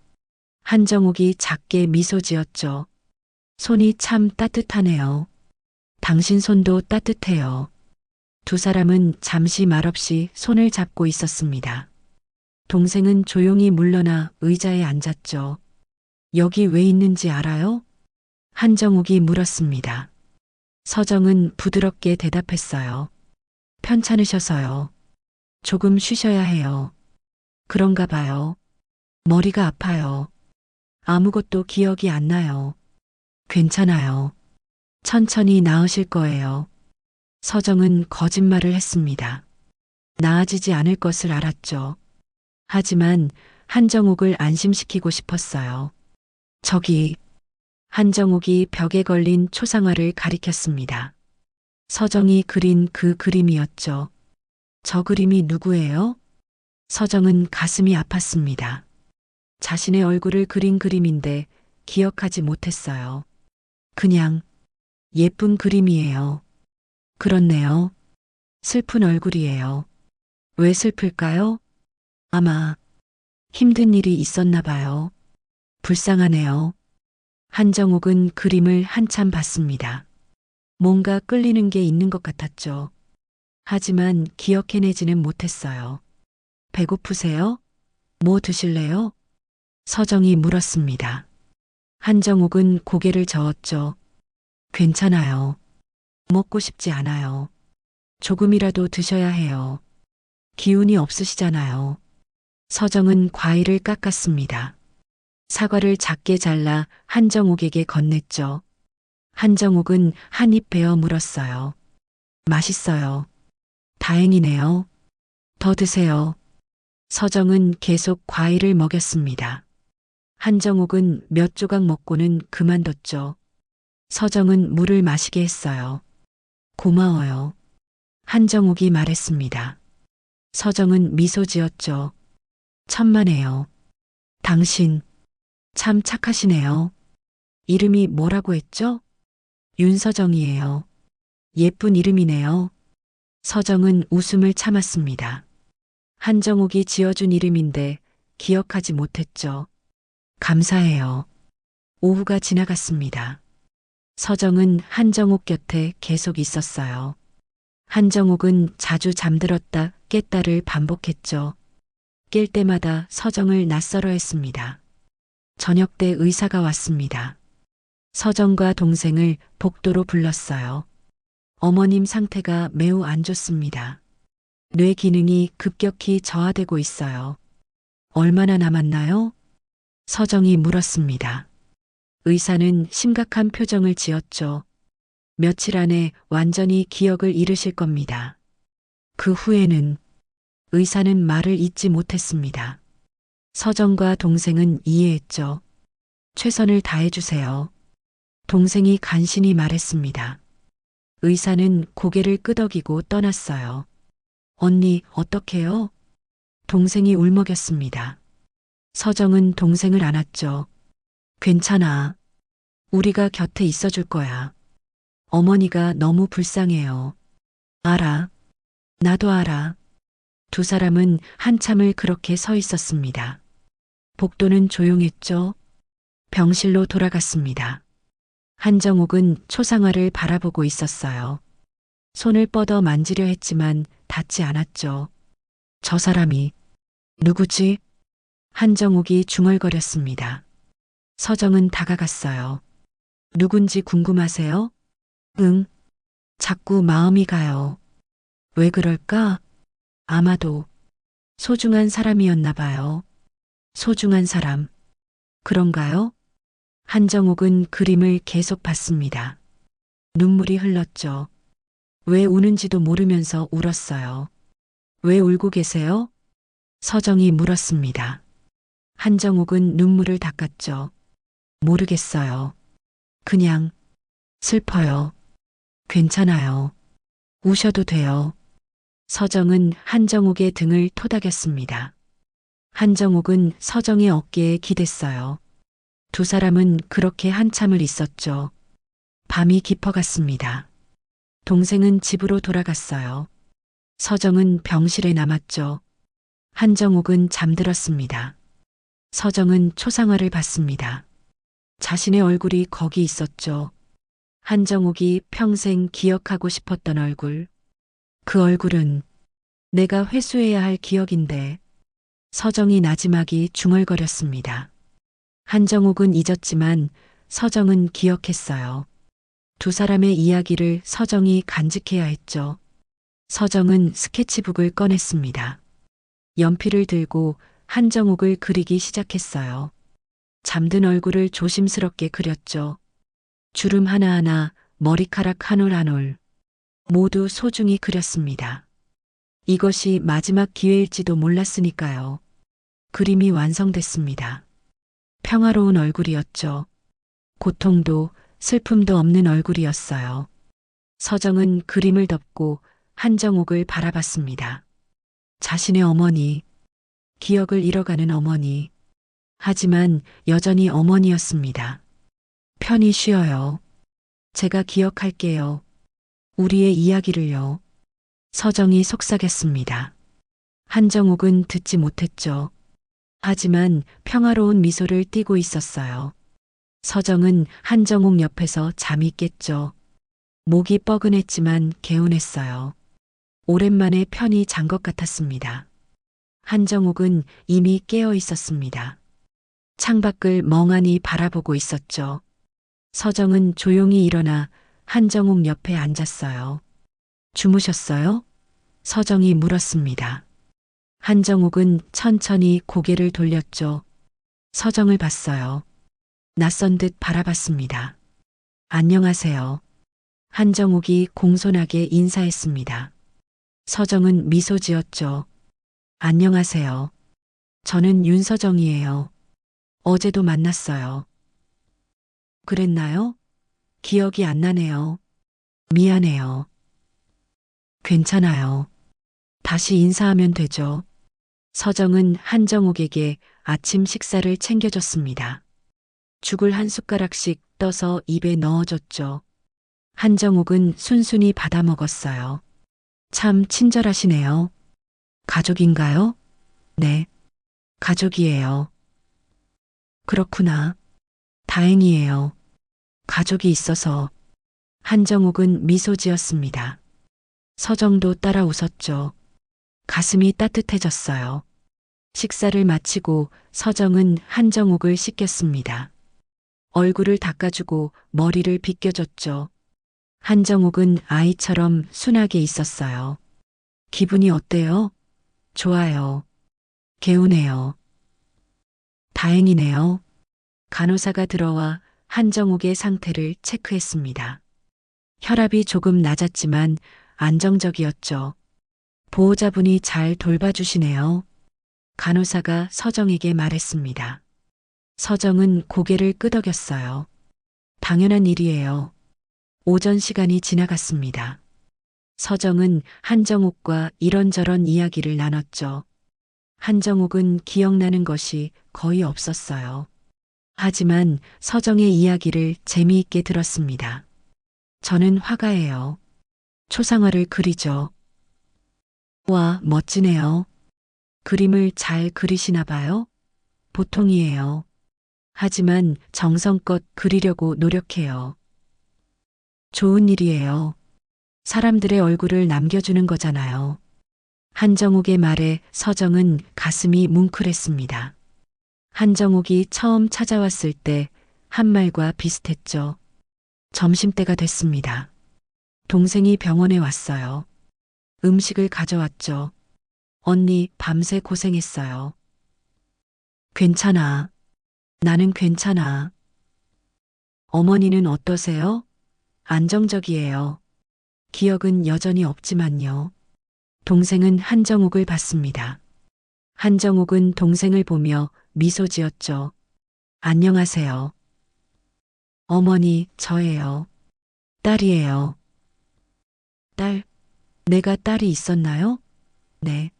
한정욱이 작게 미소 지었죠. 손이 참 따뜻하네요. 당신 손도 따뜻해요. 두 사람은 잠시 말없이 손을 잡고 있었습니다. 동생은 조용히 물러나 의자에 앉았죠. 여기 왜 있는지 알아요? 한정욱이 물었습니다. 서정은 부드럽게 대답했어요. 편찮으셔서요. 조금 쉬셔야 해요. 그런가 봐요. 머리가 아파요. 아무것도 기억이 안 나요. 괜찮아요. 천천히 나으실 거예요. 서정은 거짓말을 했습니다. 나아지지 않을 것을 알았죠. 하지만 한정욱을 안심시키고 싶었어요. 저기, 한정욱이 벽에 걸린 초상화를 가리켰습니다. 서정이 그린 그 그림이었죠. 저 그림이 누구예요? 서정은 가슴이 아팠습니다. 자신의 얼굴을 그린 그림인데 기억하지 못했어요. 그냥 예쁜 그림이에요. 그렇네요. 슬픈 얼굴이에요. 왜 슬플까요? 아마 힘든 일이 있었나 봐요. 불쌍하네요. 한정욱은 그림을 한참 봤습니다. 뭔가 끌리는 게 있는 것 같았죠. 하지만 기억해내지는 못했어요. 배고프세요? 뭐 드실래요? 서정이 물었습니다. 한정욱은 고개를 저었죠. 괜찮아요. 먹고 싶지 않아요. 조금이라도 드셔야 해요. 기운이 없으시잖아요. 서정은 과일을 깎았습니다. 사과를 작게 잘라 한정욱에게 건넸죠. 한정욱은 한 입 베어 물었어요. 맛있어요. 다행이네요. 더 드세요. 서정은 계속 과일을 먹였습니다. 한정욱은 몇 조각 먹고는 그만뒀죠. 서정은 물을 마시게 했어요. 고마워요. 한정욱이 말했습니다. 서정은 미소 지었죠. 천만에요. 당신, 참 착하시네요. 이름이 뭐라고 했죠? 윤서정이에요. 예쁜 이름이네요. 서정은 웃음을 참았습니다. 한정욱이 지어준 이름인데 기억하지 못했죠. 감사해요. 오후가 지나갔습니다. 서정은 한정욱 곁에 계속 있었어요. 한정욱은 자주 잠들었다 깼다를 반복했죠. 깰 때마다 서정을 낯설어 했습니다. 저녁 때 의사가 왔습니다. 서정과 동생을 복도로 불렀어요. 어머님 상태가 매우 안 좋습니다. 뇌 기능이 급격히 저하되고 있어요. 얼마나 남았나요? 서정이 물었습니다. 의사는 심각한 표정을 지었죠. 며칠 안에 완전히 기억을 잃으실 겁니다. 그 후에는 의사는 말을 잇지 못했습니다. 서정과 동생은 이해했죠. 최선을 다해주세요. 동생이 간신히 말했습니다. 의사는 고개를 끄덕이고 떠났어요. 언니, 어떡해요? 동생이 울먹였습니다. 서정은 동생을 안았죠. 괜찮아. 우리가 곁에 있어줄 거야. 어머니가 너무 불쌍해요. 알아. 나도 알아. 두 사람은 한참을 그렇게 서 있었습니다. 복도는 조용했죠. 병실로 돌아갔습니다. 한정욱은 초상화를 바라보고 있었어요. 손을 뻗어 만지려 했지만 닿지 않았죠. 저 사람이 누구지? 한정욱이 중얼거렸습니다. 서정은 다가갔어요. 누군지 궁금하세요? 응. 자꾸 마음이 가요. 왜 그럴까? 아마도 소중한 사람이었나 봐요. 소중한 사람. 그런가요? 한정욱은 그림을 계속 봤습니다. 눈물이 흘렀죠. 왜 우는지도 모르면서 울었어요. 왜 울고 계세요? 서정이 물었습니다. 한정욱은 눈물을 닦았죠. 모르겠어요. 그냥 슬퍼요. 괜찮아요. 우셔도 돼요. 서정은 한정욱의 등을 토닥였습니다. 한정욱은 서정의 어깨에 기댔어요. 두 사람은 그렇게 한참을 있었죠. 밤이 깊어갔습니다. 동생은 집으로 돌아갔어요. 서정은 병실에 남았죠. 한정욱은 잠들었습니다. 서정은 초상화를 봤습니다. 자신의 얼굴이 거기 있었죠. 한정욱이 평생 기억하고 싶었던 얼굴. 그 얼굴은 내가 회수해야 할 기억인데. 서정이 나지막이 중얼거렸습니다. 한정욱은 잊었지만 서정은 기억했어요. 두 사람의 이야기를 서정이 간직해야 했죠. 서정은 스케치북을 꺼냈습니다. 연필을 들고 한정욱을 그리기 시작했어요. 잠든 얼굴을 조심스럽게 그렸죠. 주름 하나하나, 머리카락 한 올 한 올. 모두 소중히 그렸습니다. 이것이 마지막 기회일지도 몰랐으니까요. 그림이 완성됐습니다. 평화로운 얼굴이었죠. 고통도 슬픔도 없는 얼굴이었어요. 서정은 그림을 덮고 한정욱을 바라봤습니다. 자신의 어머니, 기억을 잃어가는 어머니. 하지만 여전히 어머니였습니다. 편히 쉬어요. 제가 기억할게요. 우리의 이야기를요. 서정이 속삭였습니다. 한정욱은 듣지 못했죠. 하지만 평화로운 미소를 띠고 있었어요. 서정은 한정욱 옆에서 잠이 깼죠. 목이 뻐근했지만 개운했어요. 오랜만에 편히 잔 것 같았습니다. 한정욱은 이미 깨어 있었습니다. 창밖을 멍하니 바라보고 있었죠. 서정은 조용히 일어나 한정욱 옆에 앉았어요. 주무셨어요? 서정이 물었습니다. 한정욱은 천천히 고개를 돌렸죠. 서정을 봤어요. 낯선 듯 바라봤습니다. 안녕하세요. 한정욱이 공손하게 인사했습니다. 서정은 미소 지었죠. 안녕하세요. 저는 윤서정이에요. 어제도 만났어요. 그랬나요? 기억이 안 나네요. 미안해요. 괜찮아요. 다시 인사하면 되죠. 서정은 한정욱에게 아침 식사를 챙겨줬습니다. 죽을 한 숟가락씩 떠서 입에 넣어줬죠. 한정욱은 순순히 받아 먹었어요. 참 친절하시네요. 가족인가요? 네. 가족이에요. 그렇구나. 다행이에요. 가족이 있어서. 한정욱은 미소 지었습니다. 서정도 따라 웃었죠. 가슴이 따뜻해졌어요. 식사를 마치고 서정은 한정욱을 씻겼습니다. 얼굴을 닦아주고 머리를 빗겨줬죠. 한정욱은 아이처럼 순하게 있었어요. 기분이 어때요? 좋아요. 개운해요. 다행이네요. 간호사가 들어와 한정욱의 상태를 체크했습니다. 혈압이 조금 낮았지만 안정적이었죠. 보호자분이 잘 돌봐주시네요. 간호사가 서정에게 말했습니다. 서정은 고개를 끄덕였어요. 당연한 일이에요. 오전 시간이 지나갔습니다. 서정은 한정욱과 이런저런 이야기를 나눴죠. 한정욱은 기억나는 것이 거의 없었어요. 하지만 서정의 이야기를 재미있게 들었습니다. 저는 화가예요. 초상화를 그리죠. 와, 멋지네요. 그림을 잘 그리시나 봐요? 보통이에요. 하지만 정성껏 그리려고 노력해요. 좋은 일이에요. 사람들의 얼굴을 남겨주는 거잖아요. 한정욱의 말에 서정은 가슴이 뭉클했습니다. 한정욱이 처음 찾아왔을 때 한 말과 비슷했죠. 점심때가 됐습니다. 동생이 병원에 왔어요. 음식을 가져왔죠. 언니 밤새 고생했어요. 괜찮아. 나는 괜찮아. 어머니는 어떠세요? 안정적이에요. 기억은 여전히 없지만요. 동생은 한정욱을 봤습니다. 한정욱은 동생을 보며 미소 지었죠. 안녕하세요. 어머니, 저예요. 딸이에요. 딸, 내가 딸이 있었나요? 네.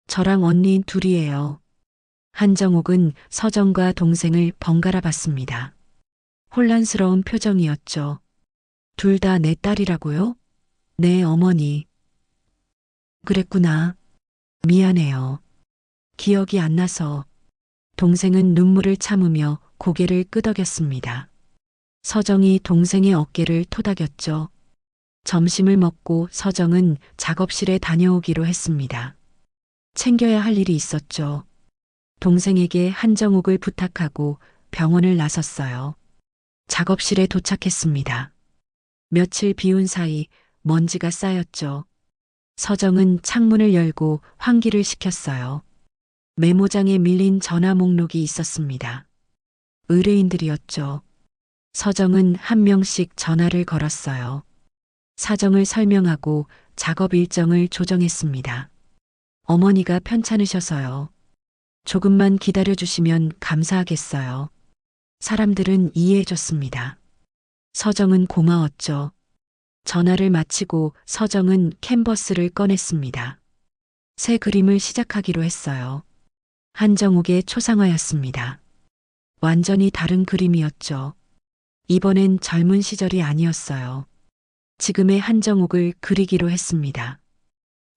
저랑 언니 둘이에요. 한정욱은 서정과 동생을 번갈아 봤습니다. 혼란스러운 표정이었죠. 둘 다 내 딸이라고요? 네, 어머니. 그랬구나. 미안해요. 기억이 안 나서. 동생은 눈물을 참으며 고개를 끄덕였습니다. 서정이 동생의 어깨를 토닥였죠. 점심을 먹고 서정은 작업실에 다녀오기로 했습니다. 챙겨야 할 일이 있었죠. 동생에게 한정욱을 부탁하고 병원을 나섰어요. 작업실에 도착했습니다. 며칠 비운 사이 먼지가 쌓였죠. 서정은 창문을 열고 환기를 시켰어요. 메모장에 밀린 전화 목록이 있었습니다. 의뢰인들이었죠. 서정은 한 명씩 전화를 걸었어요. 사정을 설명하고 작업 일정을 조정했습니다. 어머니가 편찮으셔서요. 조금만 기다려주시면 감사하겠어요. 사람들은 이해해줬습니다. 서정은 고마웠죠. 전화를 마치고 서정은 캔버스를 꺼냈습니다. 새 그림을 시작하기로 했어요. 한정욱의 초상화였습니다. 완전히 다른 그림이었죠. 이번엔 젊은 시절이 아니었어요. 지금의 한정욱을 그리기로 했습니다.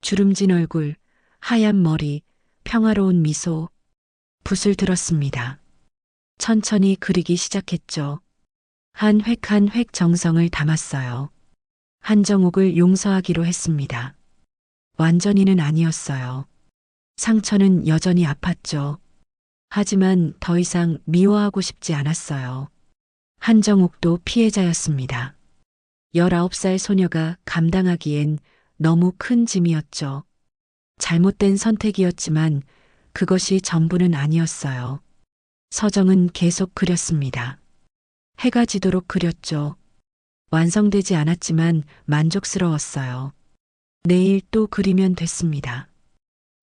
주름진 얼굴, 하얀 머리, 평화로운 미소, 붓을 들었습니다. 천천히 그리기 시작했죠. 한 획 한 획 정성을 담았어요. 한정욱을 용서하기로 했습니다. 완전히는 아니었어요. 상처는 여전히 아팠죠. 하지만 더 이상 미워하고 싶지 않았어요. 한정욱도 피해자였습니다. 19살 소녀가 감당하기엔 너무 큰 짐이었죠. 잘못된 선택이었지만 그것이 전부는 아니었어요. 서정은 계속 그렸습니다. 해가 지도록 그렸죠. 완성되지 않았지만 만족스러웠어요. 내일 또 그리면 됐습니다.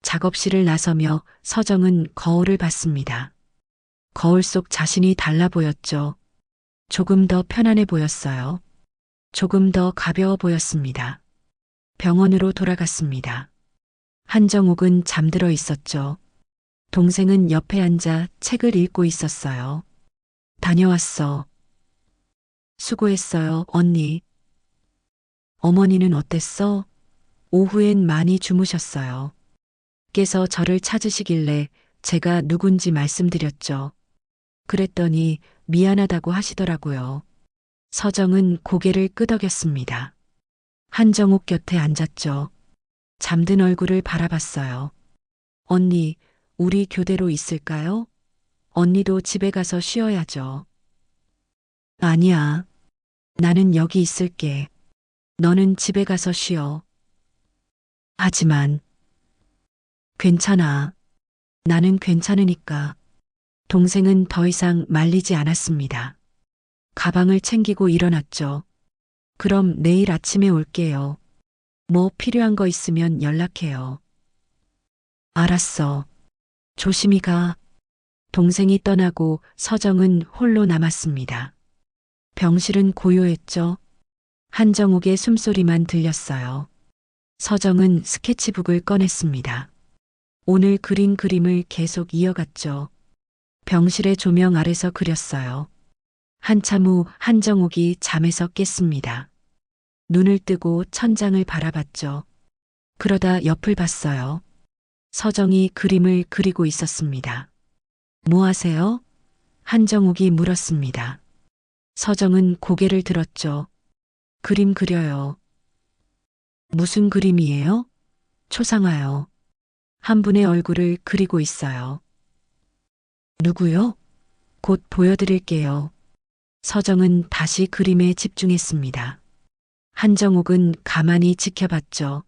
작업실을 나서며 서정은 거울을 봤습니다. 거울 속 자신이 달라 보였죠. 조금 더 편안해 보였어요. 조금 더 가벼워 보였습니다. 병원으로 돌아갔습니다. 한정욱은 잠들어 있었죠. 동생은 옆에 앉아 책을 읽고 있었어요. 다녀왔어. 수고했어요, 언니. 어머니는 어땠어? 오후엔 많이 주무셨어요. 께서 저를 찾으시길래 제가 누군지 말씀드렸죠. 그랬더니 미안하다고 하시더라고요. 서정은 고개를 끄덕였습니다. 한정욱 곁에 앉았죠. 잠든 얼굴을 바라봤어요. 언니, 우리 교대로 있을까요? 언니도 집에 가서 쉬어야죠. 아니야. 나는 여기 있을게. 너는 집에 가서 쉬어. 하지만 괜찮아. 나는 괜찮으니까. 동생은 더 이상 말리지 않았습니다. 가방을 챙기고 일어났죠. 그럼 내일 아침에 올게요. 뭐 필요한 거 있으면 연락해요. 알았어. 조심히 가. 동생이 떠나고 서정은 홀로 남았습니다. 병실은 고요했죠. 한정욱의 숨소리만 들렸어요. 서정은 스케치북을 꺼냈습니다. 오늘 그린 그림을 계속 이어갔죠. 병실의 조명 아래서 그렸어요. 한참 후 한정욱이 잠에서 깼습니다. 눈을 뜨고 천장을 바라봤죠. 그러다 옆을 봤어요. 서정이 그림을 그리고 있었습니다. 뭐 하세요? 한정욱이 물었습니다. 서정은 고개를 들었죠. 그림 그려요. 무슨 그림이에요? 초상화요. 한 분의 얼굴을 그리고 있어요. 누구요? 곧 보여드릴게요. 서정은 다시 그림에 집중했습니다. 한정욱은 가만히 지켜봤죠.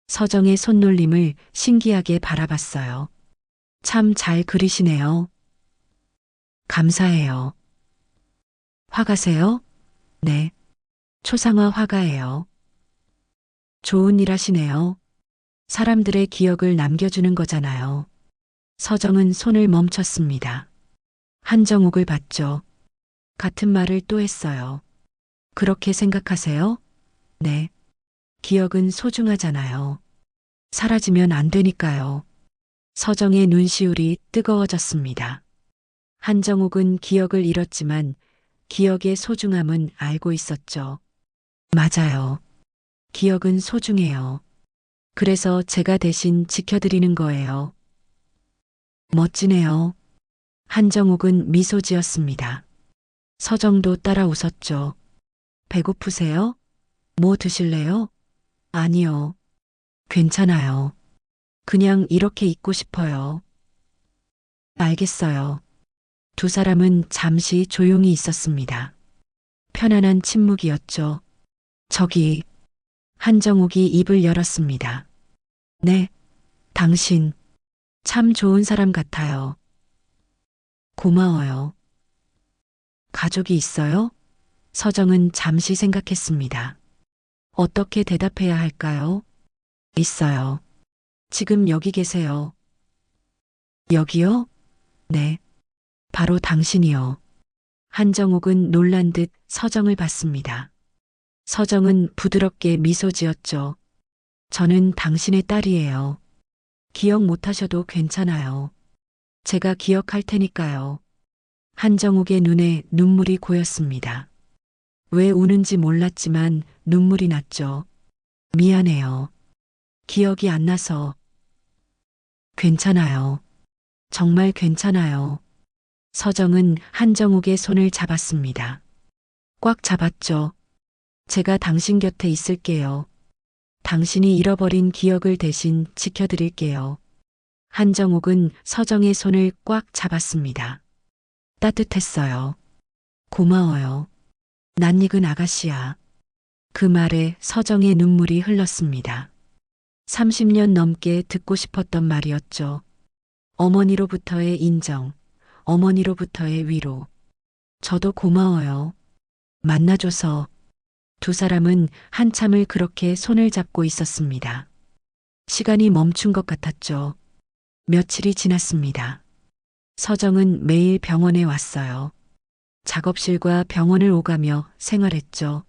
서정의 손놀림을 신기하게 바라봤어요. 참 잘 그리시네요. 감사해요. 화가세요? 네. 초상화 화가예요. 좋은 일 하시네요. 사람들의 기억을 남겨주는 거잖아요. 서정은 손을 멈췄습니다. 한정욱을 봤죠. 같은 말을 또 했어요. 그렇게 생각하세요? 네. 기억은 소중하잖아요. 사라지면 안 되니까요. 서정의 눈시울이 뜨거워졌습니다. 한정욱은 기억을 잃었지만 기억의 소중함은 알고 있었죠. 맞아요. 기억은 소중해요. 그래서 제가 대신 지켜드리는 거예요. 멋지네요. 한정욱은 미소 지었습니다. 서정도 따라 웃었죠. 배고프세요? 뭐 드실래요? 아니요. 괜찮아요. 그냥 이렇게 있고 싶어요. 알겠어요. 두 사람은 잠시 조용히 있었습니다. 편안한 침묵이었죠. 저기, 한정욱이 입을 열었습니다. 네, 당신, 참 좋은 사람 같아요. 고마워요. 가족이 있어요? 서정은 잠시 생각했습니다. 어떻게 대답해야 할까요? 있어요. 지금 여기 계세요. 여기요? 네. 바로 당신이요. 한정욱은 놀란 듯 서정을 봤습니다. 서정은 부드럽게 미소 지었죠. 저는 당신의 딸이에요. 기억 못하셔도 괜찮아요. 제가 기억할 테니까요. 한정욱의 눈에 눈물이 고였습니다. 왜 우는지 몰랐지만 눈물이 났죠. 미안해요. 기억이 안 나서. 괜찮아요. 정말 괜찮아요. 서정은 한정욱의 손을 잡았습니다. 꽉 잡았죠. 제가 당신 곁에 있을게요. 당신이 잃어버린 기억을 대신 지켜드릴게요. 한정욱은 서정의 손을 꽉 잡았습니다. 따뜻했어요. 고마워요. 낯익은 아가씨야. 그 말에 서정의 눈물이 흘렀습니다. 30년 넘게 듣고 싶었던 말이었죠. 어머니로부터의 인정, 어머니로부터의 위로. 저도 고마워요. 만나줘서. 두 사람은 한참을 그렇게 손을 잡고 있었습니다. 시간이 멈춘 것 같았죠. 며칠이 지났습니다. 서정은 매일 병원에 왔어요. 작업실과 병원을 오가며 생활했죠.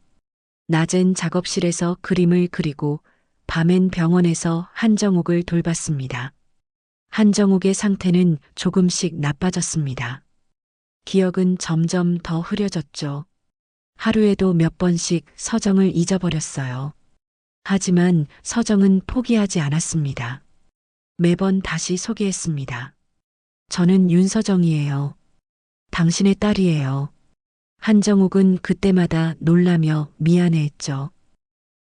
낮엔 작업실에서 그림을 그리고 밤엔 병원에서 한정욱을 돌봤습니다. 한정욱의 상태는 조금씩 나빠졌습니다. 기억은 점점 더 흐려졌죠. 하루에도 몇 번씩 서정을 잊어버렸어요. 하지만 서정은 포기하지 않았습니다. 매번 다시 소개했습니다. 저는 윤서정이에요. 당신의 딸이에요. 한정욱은 그때마다 놀라며 미안해했죠.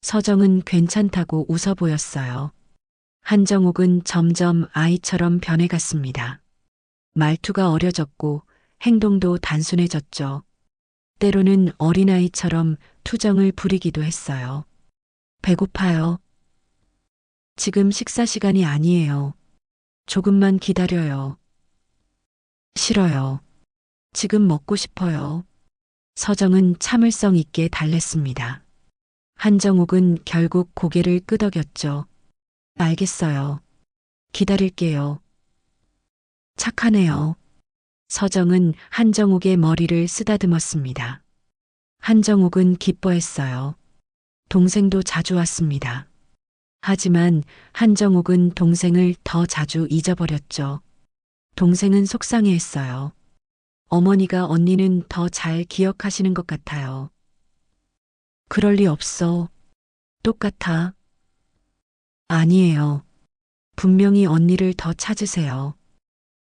서정은 괜찮다고 웃어 보였어요. 한정욱은 점점 아이처럼 변해갔습니다. 말투가 어려졌고 행동도 단순해졌죠. 때로는 어린아이처럼 투정을 부리기도 했어요. 배고파요. 지금 식사 시간이 아니에요. 조금만 기다려요. 싫어요. 지금 먹고 싶어요. 서정은 참을성 있게 달랬습니다. 한정욱은 결국 고개를 끄덕였죠. 알겠어요. 기다릴게요. 착하네요. 서정은 한정욱의 머리를 쓰다듬었습니다. 한정욱은 기뻐했어요. 동생도 자주 왔습니다. 하지만 한정욱은 동생을 더 자주 잊어버렸죠. 동생은 속상해했어요. 어머니가 언니는 더 잘 기억하시는 것 같아요. 그럴 리 없어. 똑같아. 아니에요. 분명히 언니를 더 찾으세요.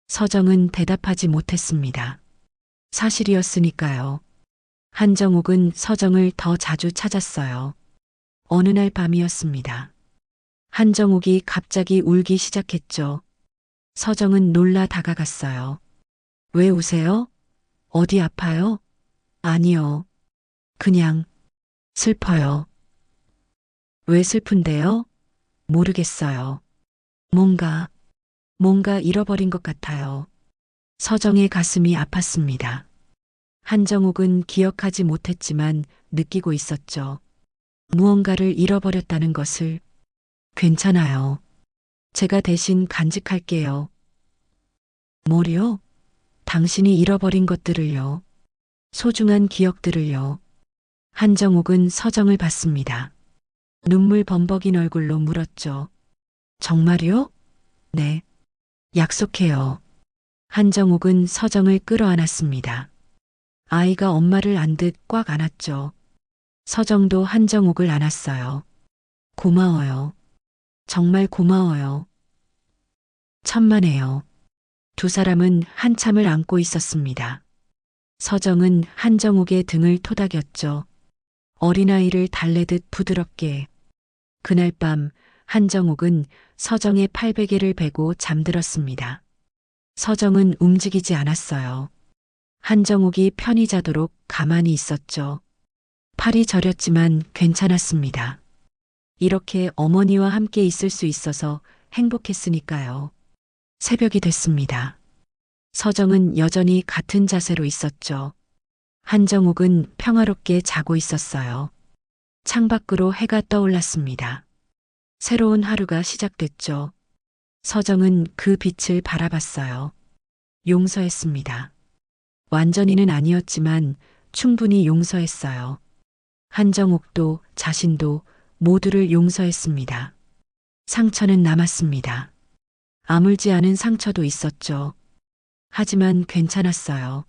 서정은 대답하지 못했습니다. 사실이었으니까요. 한정욱은 서정을 더 자주 찾았어요. 어느 날 밤이었습니다. 한정욱이 갑자기 울기 시작했죠. 서정은 놀라 다가갔어요. 왜 우세요? 어디 아파요? 아니요. 그냥 슬퍼요. 왜 슬픈데요? 모르겠어요. 뭔가 잃어버린 것 같아요. 서정의 가슴이 아팠습니다. 한정욱은 기억하지 못했지만 느끼고 있었죠. 무언가를 잃어버렸다는 것을. 괜찮아요. 제가 대신 간직할게요. 뭐요? 당신이 잃어버린 것들을요. 소중한 기억들을요. 한정욱은 서정을 봤습니다. 눈물 범벅인 얼굴로 물었죠. 정말요? 네. 약속해요. 한정욱은 서정을 끌어안았습니다. 아이가 엄마를 안듯 꽉 안았죠. 서정도 한정욱을 안았어요. 고마워요. 정말 고마워요. 천만에요. 두 사람은 한참을 안고 있었습니다. 서정은 한정욱의 등을 토닥였죠. 어린아이를 달래듯 부드럽게. 그날 밤 한정욱은 서정의 팔베개를 베고 잠들었습니다. 서정은 움직이지 않았어요. 한정욱이 편히 자도록 가만히 있었죠. 팔이 저렸지만 괜찮았습니다. 이렇게 어머니와 함께 있을 수 있어서 행복했으니까요. 새벽이 됐습니다. 서정은 여전히 같은 자세로 있었죠. 한정욱은 평화롭게 자고 있었어요. 창밖으로 해가 떠올랐습니다. 새로운 하루가 시작됐죠. 서정은 그 빛을 바라봤어요. 용서했습니다. 완전히는 아니었지만 충분히 용서했어요. 한정욱도 자신도 모두를 용서했습니다. 상처는 남았습니다. 아물지 않은 상처도 있었죠. 하지만 괜찮았어요.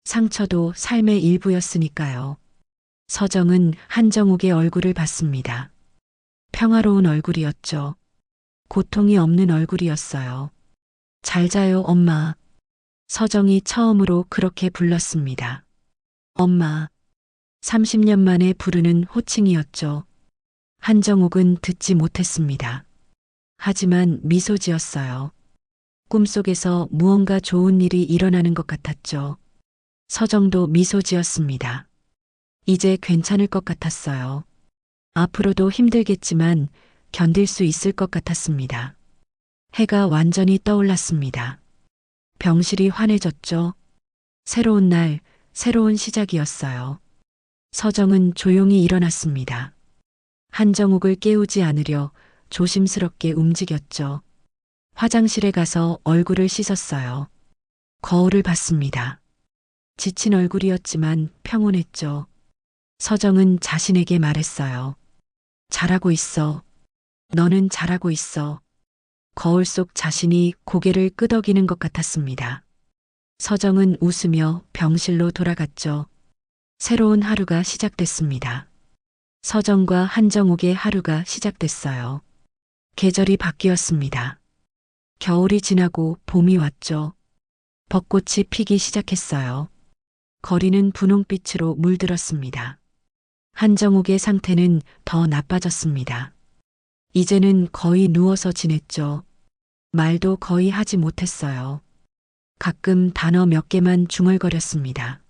상처도 삶의 일부였으니까요. 서정은 한정욱의 얼굴을 봤습니다. 평화로운 얼굴이었죠. 고통이 없는 얼굴이었어요. 잘 자요, 엄마. 서정이 처음으로 그렇게 불렀습니다. 엄마. 30년 만에 부르는 호칭이었죠. 한정욱은 듣지 못했습니다. 하지만 미소 지었어요. 꿈속에서 무언가 좋은 일이 일어나는 것 같았죠. 서정도 미소 지었습니다. 이제 괜찮을 것 같았어요. 앞으로도 힘들겠지만 견딜 수 있을 것 같았습니다. 해가 완전히 떠올랐습니다. 병실이 환해졌죠. 새로운 날, 새로운 시작이었어요. 서정은 조용히 일어났습니다. 한정욱을 깨우지 않으려 조심스럽게 움직였죠. 화장실에 가서 얼굴을 씻었어요. 거울을 봤습니다. 지친 얼굴이었지만 평온했죠. 서정은 자신에게 말했어요. 잘하고 있어. 너는 잘하고 있어. 거울 속 자신이 고개를 끄덕이는 것 같았습니다. 서정은 웃으며 병실로 돌아갔죠. 새로운 하루가 시작됐습니다. 서정과 한정욱의 하루가 시작됐어요. 계절이 바뀌었습니다. 겨울이 지나고 봄이 왔죠. 벚꽃이 피기 시작했어요. 거리는 분홍빛으로 물들었습니다. 한정욱의 상태는 더 나빠졌습니다. 이제는 거의 누워서 지냈죠. 말도 거의 하지 못했어요. 가끔 단어 몇 개만 중얼거렸습니다.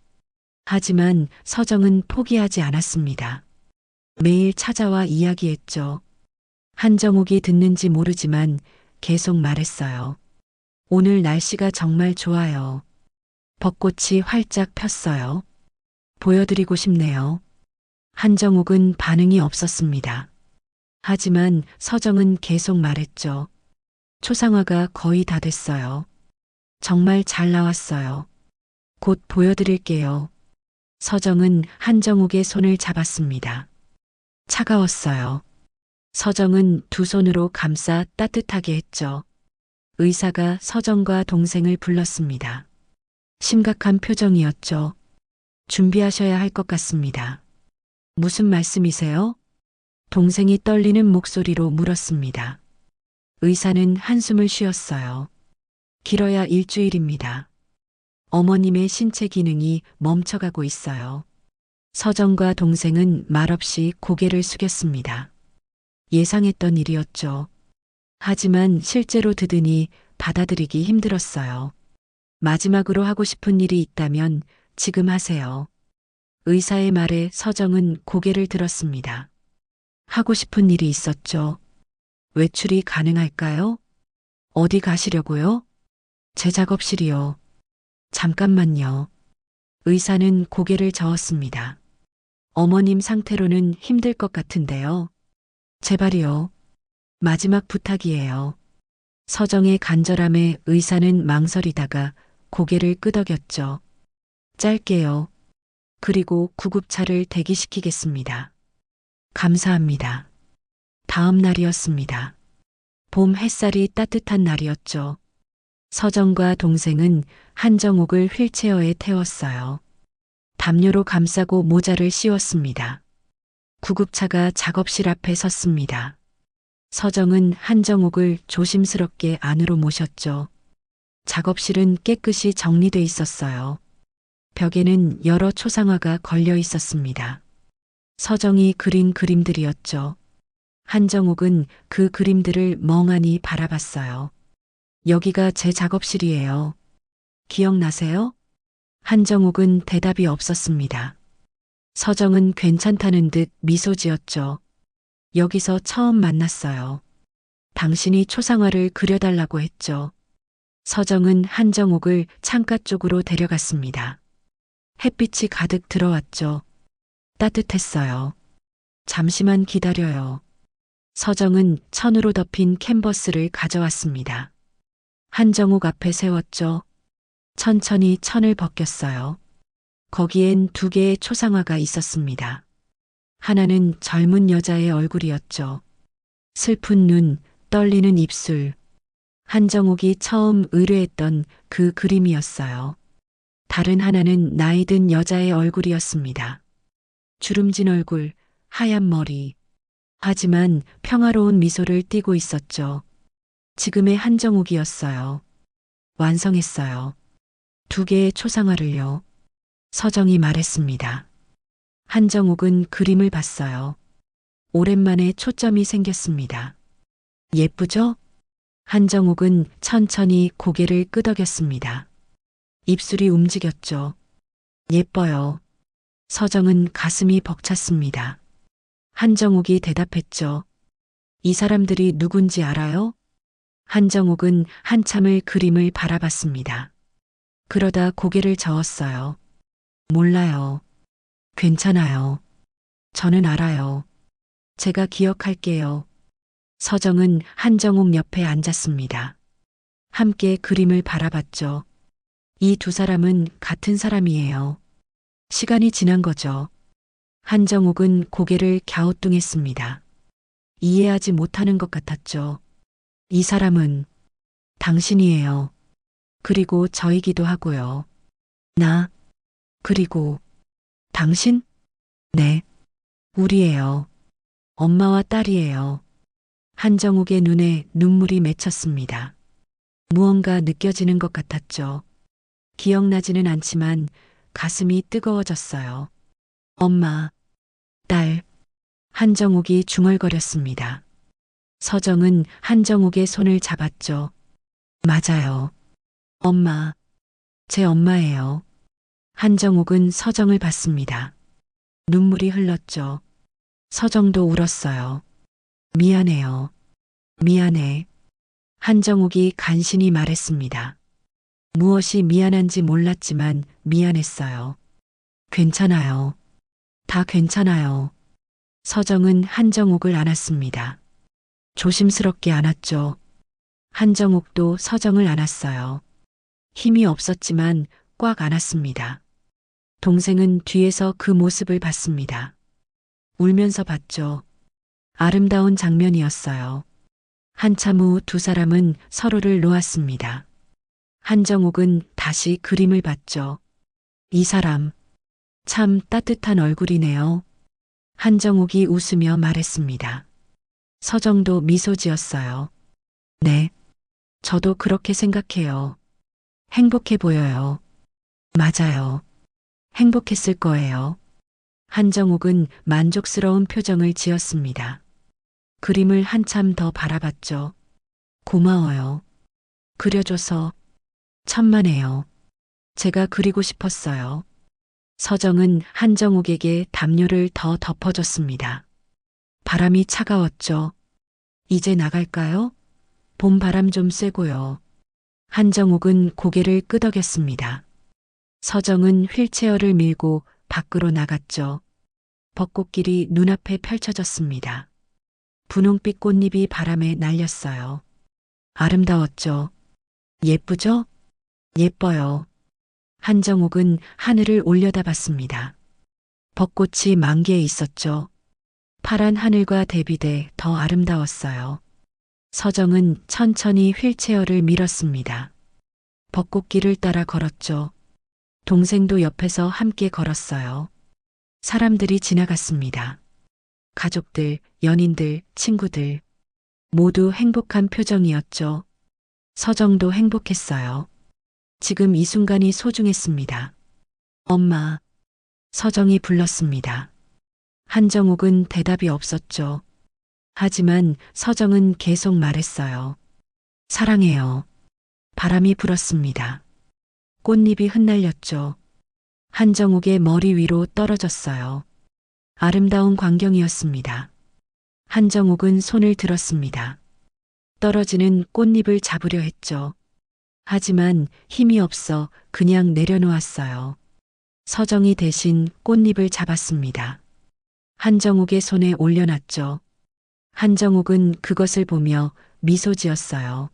하지만 서정은 포기하지 않았습니다. 매일 찾아와 이야기했죠. 한정욱이 듣는지 모르지만 계속 말했어요. 오늘 날씨가 정말 좋아요. 벚꽃이 활짝 폈어요. 보여드리고 싶네요. 한정욱은 반응이 없었습니다. 하지만 서정은 계속 말했죠. 초상화가 거의 다 됐어요. 정말 잘 나왔어요. 곧 보여드릴게요. 서정은 한정욱의 손을 잡았습니다. 차가웠어요. 서정은 두 손으로 감싸 따뜻하게 했죠. 의사가 서정과 동생을 불렀습니다. 심각한 표정이었죠. 준비하셔야 할 것 같습니다. 무슨 말씀이세요? 동생이 떨리는 목소리로 물었습니다. 의사는 한숨을 쉬었어요. 길어야 일주일입니다. 어머님의 신체 기능이 멈춰가고 있어요. 서정과 동생은 말없이 고개를 숙였습니다. 예상했던 일이었죠. 하지만 실제로 들으니 받아들이기 힘들었어요. 마지막으로 하고 싶은 일이 있다면 지금 하세요. 의사의 말에 서정은 고개를 들었습니다. 하고 싶은 일이 있었죠. 외출이 가능할까요? 어디 가시려고요? 제 작업실이요. 잠깐만요. 의사는 고개를 저었습니다. 어머님 상태로는 힘들 것 같은데요. 제발이요. 마지막 부탁이에요. 서정의 간절함에 의사는 망설이다가 고개를 끄덕였죠. 짧게요. 그리고 구급차를 대기시키겠습니다. 감사합니다. 다음 날이었습니다. 봄 햇살이 따뜻한 날이었죠. 서정과 동생은 한정욱을 휠체어에 태웠어요. 담요로 감싸고 모자를 씌웠습니다. 구급차가 작업실 앞에 섰습니다. 서정은 한정욱을 조심스럽게 안으로 모셨죠. 작업실은 깨끗이 정리돼 있었어요. 벽에는 여러 초상화가 걸려 있었습니다. 서정이 그린 그림들이었죠. 한정욱은 그 그림들을 멍하니 바라봤어요. 여기가 제 작업실이에요. 기억나세요? 한정욱은 대답이 없었습니다. 서정은 괜찮다는 듯 미소 지었죠. 여기서 처음 만났어요. 당신이 초상화를 그려달라고 했죠. 서정은 한정욱을 창가 쪽으로 데려갔습니다. 햇빛이 가득 들어왔죠. 따뜻했어요. 잠시만 기다려요. 서정은 천으로 덮인 캔버스를 가져왔습니다. 한정욱 앞에 세웠죠. 천천히 천을 벗겼어요. 거기엔 두 개의 초상화가 있었습니다. 하나는 젊은 여자의 얼굴이었죠. 슬픈 눈, 떨리는 입술. 한정욱이 처음 의뢰했던 그 그림이었어요. 다른 하나는 나이 든 여자의 얼굴이었습니다. 주름진 얼굴, 하얀 머리. 하지만 평화로운 미소를 띠고 있었죠. 지금의 한정욱이었어요. 완성했어요. 2개의 초상화를요. 서정이 말했습니다. 한정욱은 그림을 봤어요. 오랜만에 초점이 생겼습니다. 예쁘죠? 한정욱은 천천히 고개를 끄덕였습니다. 입술이 움직였죠. 예뻐요. 서정은 가슴이 벅찼습니다. 한정욱이 대답했죠. 이 사람들이 누군지 알아요? 한정욱은 한참을 그림을 바라봤습니다. 그러다 고개를 저었어요. 몰라요. 괜찮아요. 저는 알아요. 제가 기억할게요. 서정은 한정욱 옆에 앉았습니다. 함께 그림을 바라봤죠. 이 2사람은 같은 사람이에요. 시간이 지난 거죠. 한정욱은 고개를 갸우뚱했습니다. 이해하지 못하는 것 같았죠. 이 사람은 당신이에요. 그리고 저이기도 하고요. 나, 그리고 당신? 네, 우리예요. 엄마와 딸이에요. 한정욱의 눈에 눈물이 맺혔습니다. 무언가 느껴지는 것 같았죠. 기억나지는 않지만 가슴이 뜨거워졌어요. 엄마, 딸, 한정욱이 중얼거렸습니다. 서정은 한정욱의 손을 잡았죠. 맞아요. 엄마, 제 엄마예요. 한정욱은 서정을 봤습니다. 눈물이 흘렀죠. 서정도 울었어요. 미안해요. 미안해. 한정욱이 간신히 말했습니다. 무엇이 미안한지 몰랐지만 미안했어요. 괜찮아요. 다 괜찮아요. 서정은 한정욱을 안았습니다. 조심스럽게 안았죠. 한정욱도 서정을 안았어요. 힘이 없었지만 꽉 안았습니다. 동생은 뒤에서 그 모습을 봤습니다. 울면서 봤죠. 아름다운 장면이었어요. 한참 후 2사람은 서로를 놓았습니다. 한정욱은 다시 그림을 봤죠. 이 사람, 참 따뜻한 얼굴이네요. 한정욱이 웃으며 말했습니다. 서정도 미소 지었어요. 네, 저도 그렇게 생각해요. 행복해 보여요. 맞아요. 행복했을 거예요. 한정욱은 만족스러운 표정을 지었습니다. 그림을 한참 더 바라봤죠. 고마워요. 그려줘서 천만에요. 제가 그리고 싶었어요. 서정은 한정욱에게 담요를 더 덮어줬습니다. 바람이 차가웠죠. 이제 나갈까요? 봄 바람 좀 쐬고요. 한정욱은 고개를 끄덕였습니다. 서정은 휠체어를 밀고 밖으로 나갔죠. 벚꽃길이 눈앞에 펼쳐졌습니다. 분홍빛 꽃잎이 바람에 날렸어요. 아름다웠죠. 예쁘죠? 예뻐요. 한정욱은 하늘을 올려다봤습니다. 벚꽃이 만개에 있었죠. 파란 하늘과 대비돼 더 아름다웠어요. 서정은 천천히 휠체어를 밀었습니다. 벚꽃길을 따라 걸었죠. 동생도 옆에서 함께 걸었어요. 사람들이 지나갔습니다. 가족들, 연인들, 친구들. 모두 행복한 표정이었죠. 서정도 행복했어요. 지금 이 순간이 소중했습니다. 엄마. 서정이 불렀습니다. 한정욱은 대답이 없었죠. 하지만 서정은 계속 말했어요. 사랑해요. 바람이 불었습니다. 꽃잎이 흩날렸죠. 한정욱의 머리 위로 떨어졌어요. 아름다운 광경이었습니다. 한정욱은 손을 들었습니다. 떨어지는 꽃잎을 잡으려 했죠. 하지만 힘이 없어 그냥 내려놓았어요. 서정이 대신 꽃잎을 잡았습니다. 한정욱의 손에 올려놨죠. 한정욱은 그것을 보며 미소 지었어요.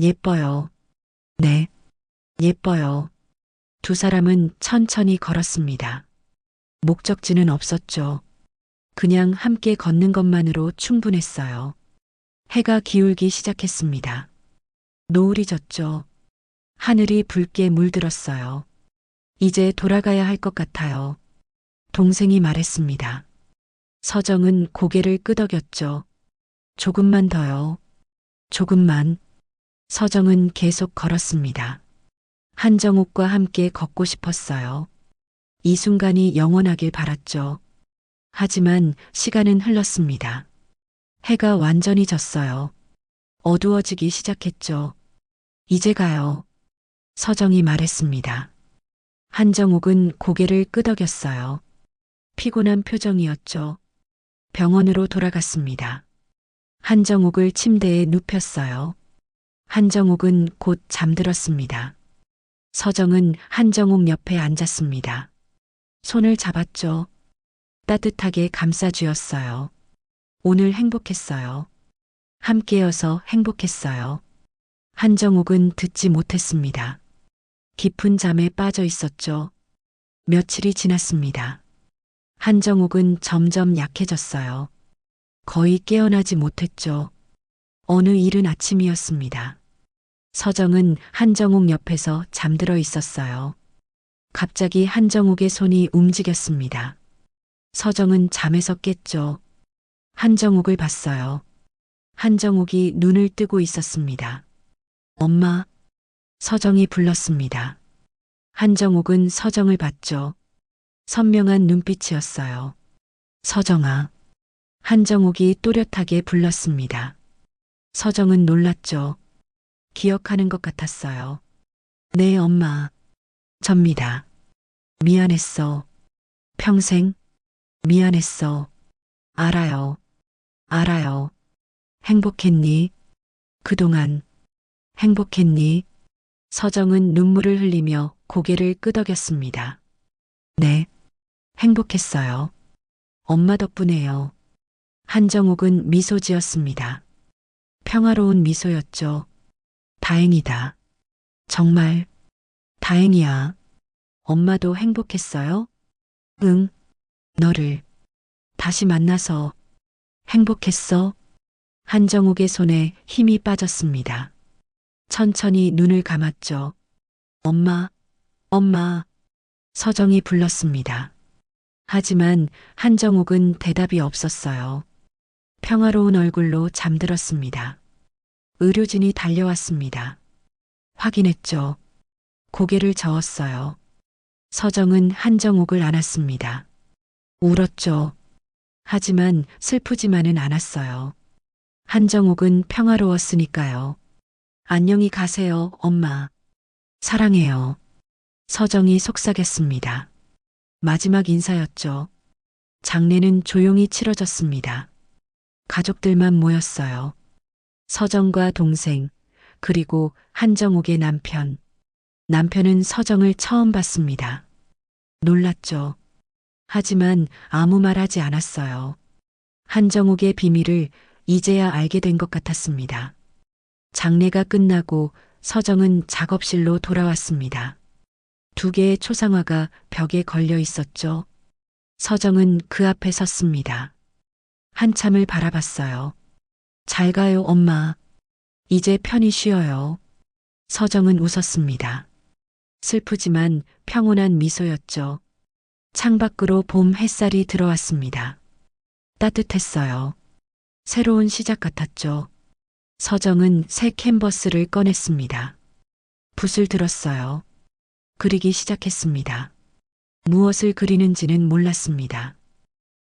예뻐요. 네, 예뻐요. 2사람은 천천히 걸었습니다. 목적지는 없었죠. 그냥 함께 걷는 것만으로 충분했어요. 해가 기울기 시작했습니다. 노을이 졌죠. 하늘이 붉게 물들었어요. 이제 돌아가야 할 것 같아요. 동생이 말했습니다. 서정은 고개를 끄덕였죠. 조금만 더요. 조금만. 서정은 계속 걸었습니다. 한정욱과 함께 걷고 싶었어요. 이 순간이 영원하길 바랐죠. 하지만 시간은 흘렀습니다. 해가 완전히 졌어요. 어두워지기 시작했죠. 이제 가요. 서정이 말했습니다. 한정욱은 고개를 끄덕였어요. 피곤한 표정이었죠. 병원으로 돌아갔습니다. 한정욱을 침대에 눕혔어요. 한정욱은 곧 잠들었습니다. 서정은 한정욱 옆에 앉았습니다. 손을 잡았죠. 따뜻하게 감싸주었어요. 오늘 행복했어요. 함께여서 행복했어요. 한정욱은 듣지 못했습니다. 깊은 잠에 빠져 있었죠. 며칠이 지났습니다. 한정욱은 점점 약해졌어요. 거의 깨어나지 못했죠. 어느 이른 아침이었습니다. 서정은 한정욱 옆에서 잠들어 있었어요. 갑자기 한정욱의 손이 움직였습니다. 서정은 잠에서 깼죠. 한정욱을 봤어요. 한정욱이 눈을 뜨고 있었습니다. 엄마, 서정이 불렀습니다. 한정욱은 서정을 봤죠. 선명한 눈빛이었어요. 서정아. 한정욱이 또렷하게 불렀습니다. 서정은 놀랐죠. 기억하는 것 같았어요. 네, 엄마. 접니다. 미안했어. 평생 미안했어. 알아요. 알아요. 행복했니? 그동안 행복했니? 서정은 눈물을 흘리며 고개를 끄덕였습니다. 네, 행복했어요. 엄마 덕분에요. 한정욱은 미소 지었습니다. 평화로운 미소였죠. 다행이다. 정말 다행이야. 엄마도 행복했어요? 응. 너를 다시 만나서 행복했어? 한정욱의 손에 힘이 빠졌습니다. 천천히 눈을 감았죠. 엄마, 엄마. 서정이 불렀습니다. 하지만 한정욱은 대답이 없었어요. 평화로운 얼굴로 잠들었습니다. 의료진이 달려왔습니다. 확인했죠. 고개를 저었어요. 서정은 한정욱을 안았습니다. 울었죠. 하지만 슬프지만은 않았어요. 한정욱은 평화로웠으니까요. 안녕히 가세요, 엄마. 사랑해요. 서정이 속삭였습니다. 마지막 인사였죠. 장례는 조용히 치러졌습니다. 가족들만 모였어요. 서정과 동생, 그리고 한정욱의 남편. 남편은 서정을 처음 봤습니다. 놀랐죠. 하지만 아무 말 하지 않았어요. 한정욱의 비밀을 이제야 알게 된 것 같았습니다. 장례가 끝나고 서정은 작업실로 돌아왔습니다. 2개의 초상화가 벽에 걸려 있었죠. 서정은 그 앞에 섰습니다. 한참을 바라봤어요. 잘 가요, 엄마. 이제 편히 쉬어요. 서정은 웃었습니다. 슬프지만 평온한 미소였죠. 창밖으로 봄 햇살이 들어왔습니다. 따뜻했어요. 새로운 시작 같았죠. 서정은 새 캔버스를 꺼냈습니다. 붓을 들었어요. 그리기 시작했습니다. 무엇을 그리는지는 몰랐습니다.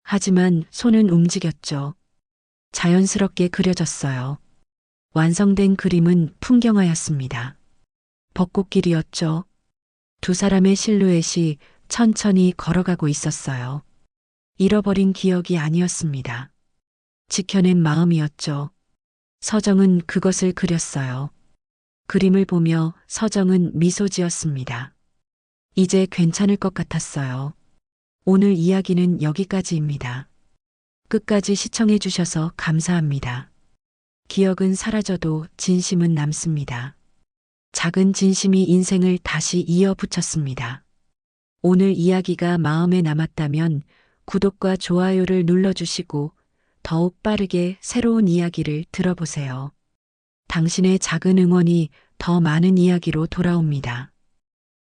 하지만 손은 움직였죠. 자연스럽게 그려졌어요. 완성된 그림은 풍경화였습니다. 벚꽃길이었죠. 2 사람의 실루엣이 천천히 걸어가고 있었어요. 잃어버린 기억이 아니었습니다. 지켜낸 마음이었죠. 서정은 그것을 그렸어요. 그림을 보며 서정은 미소 지었습니다. 이제 괜찮을 것 같았어요. 오늘 이야기는 여기까지입니다. 끝까지 시청해 주셔서 감사합니다. 기억은 사라져도 진심은 남습니다. 작은 진심이 인생을 다시 이어붙였습니다. 오늘 이야기가 마음에 남았다면 구독과 좋아요를 눌러주시고 더욱 빠르게 새로운 이야기를 들어보세요. 당신의 작은 응원이 더 많은 이야기로 돌아옵니다.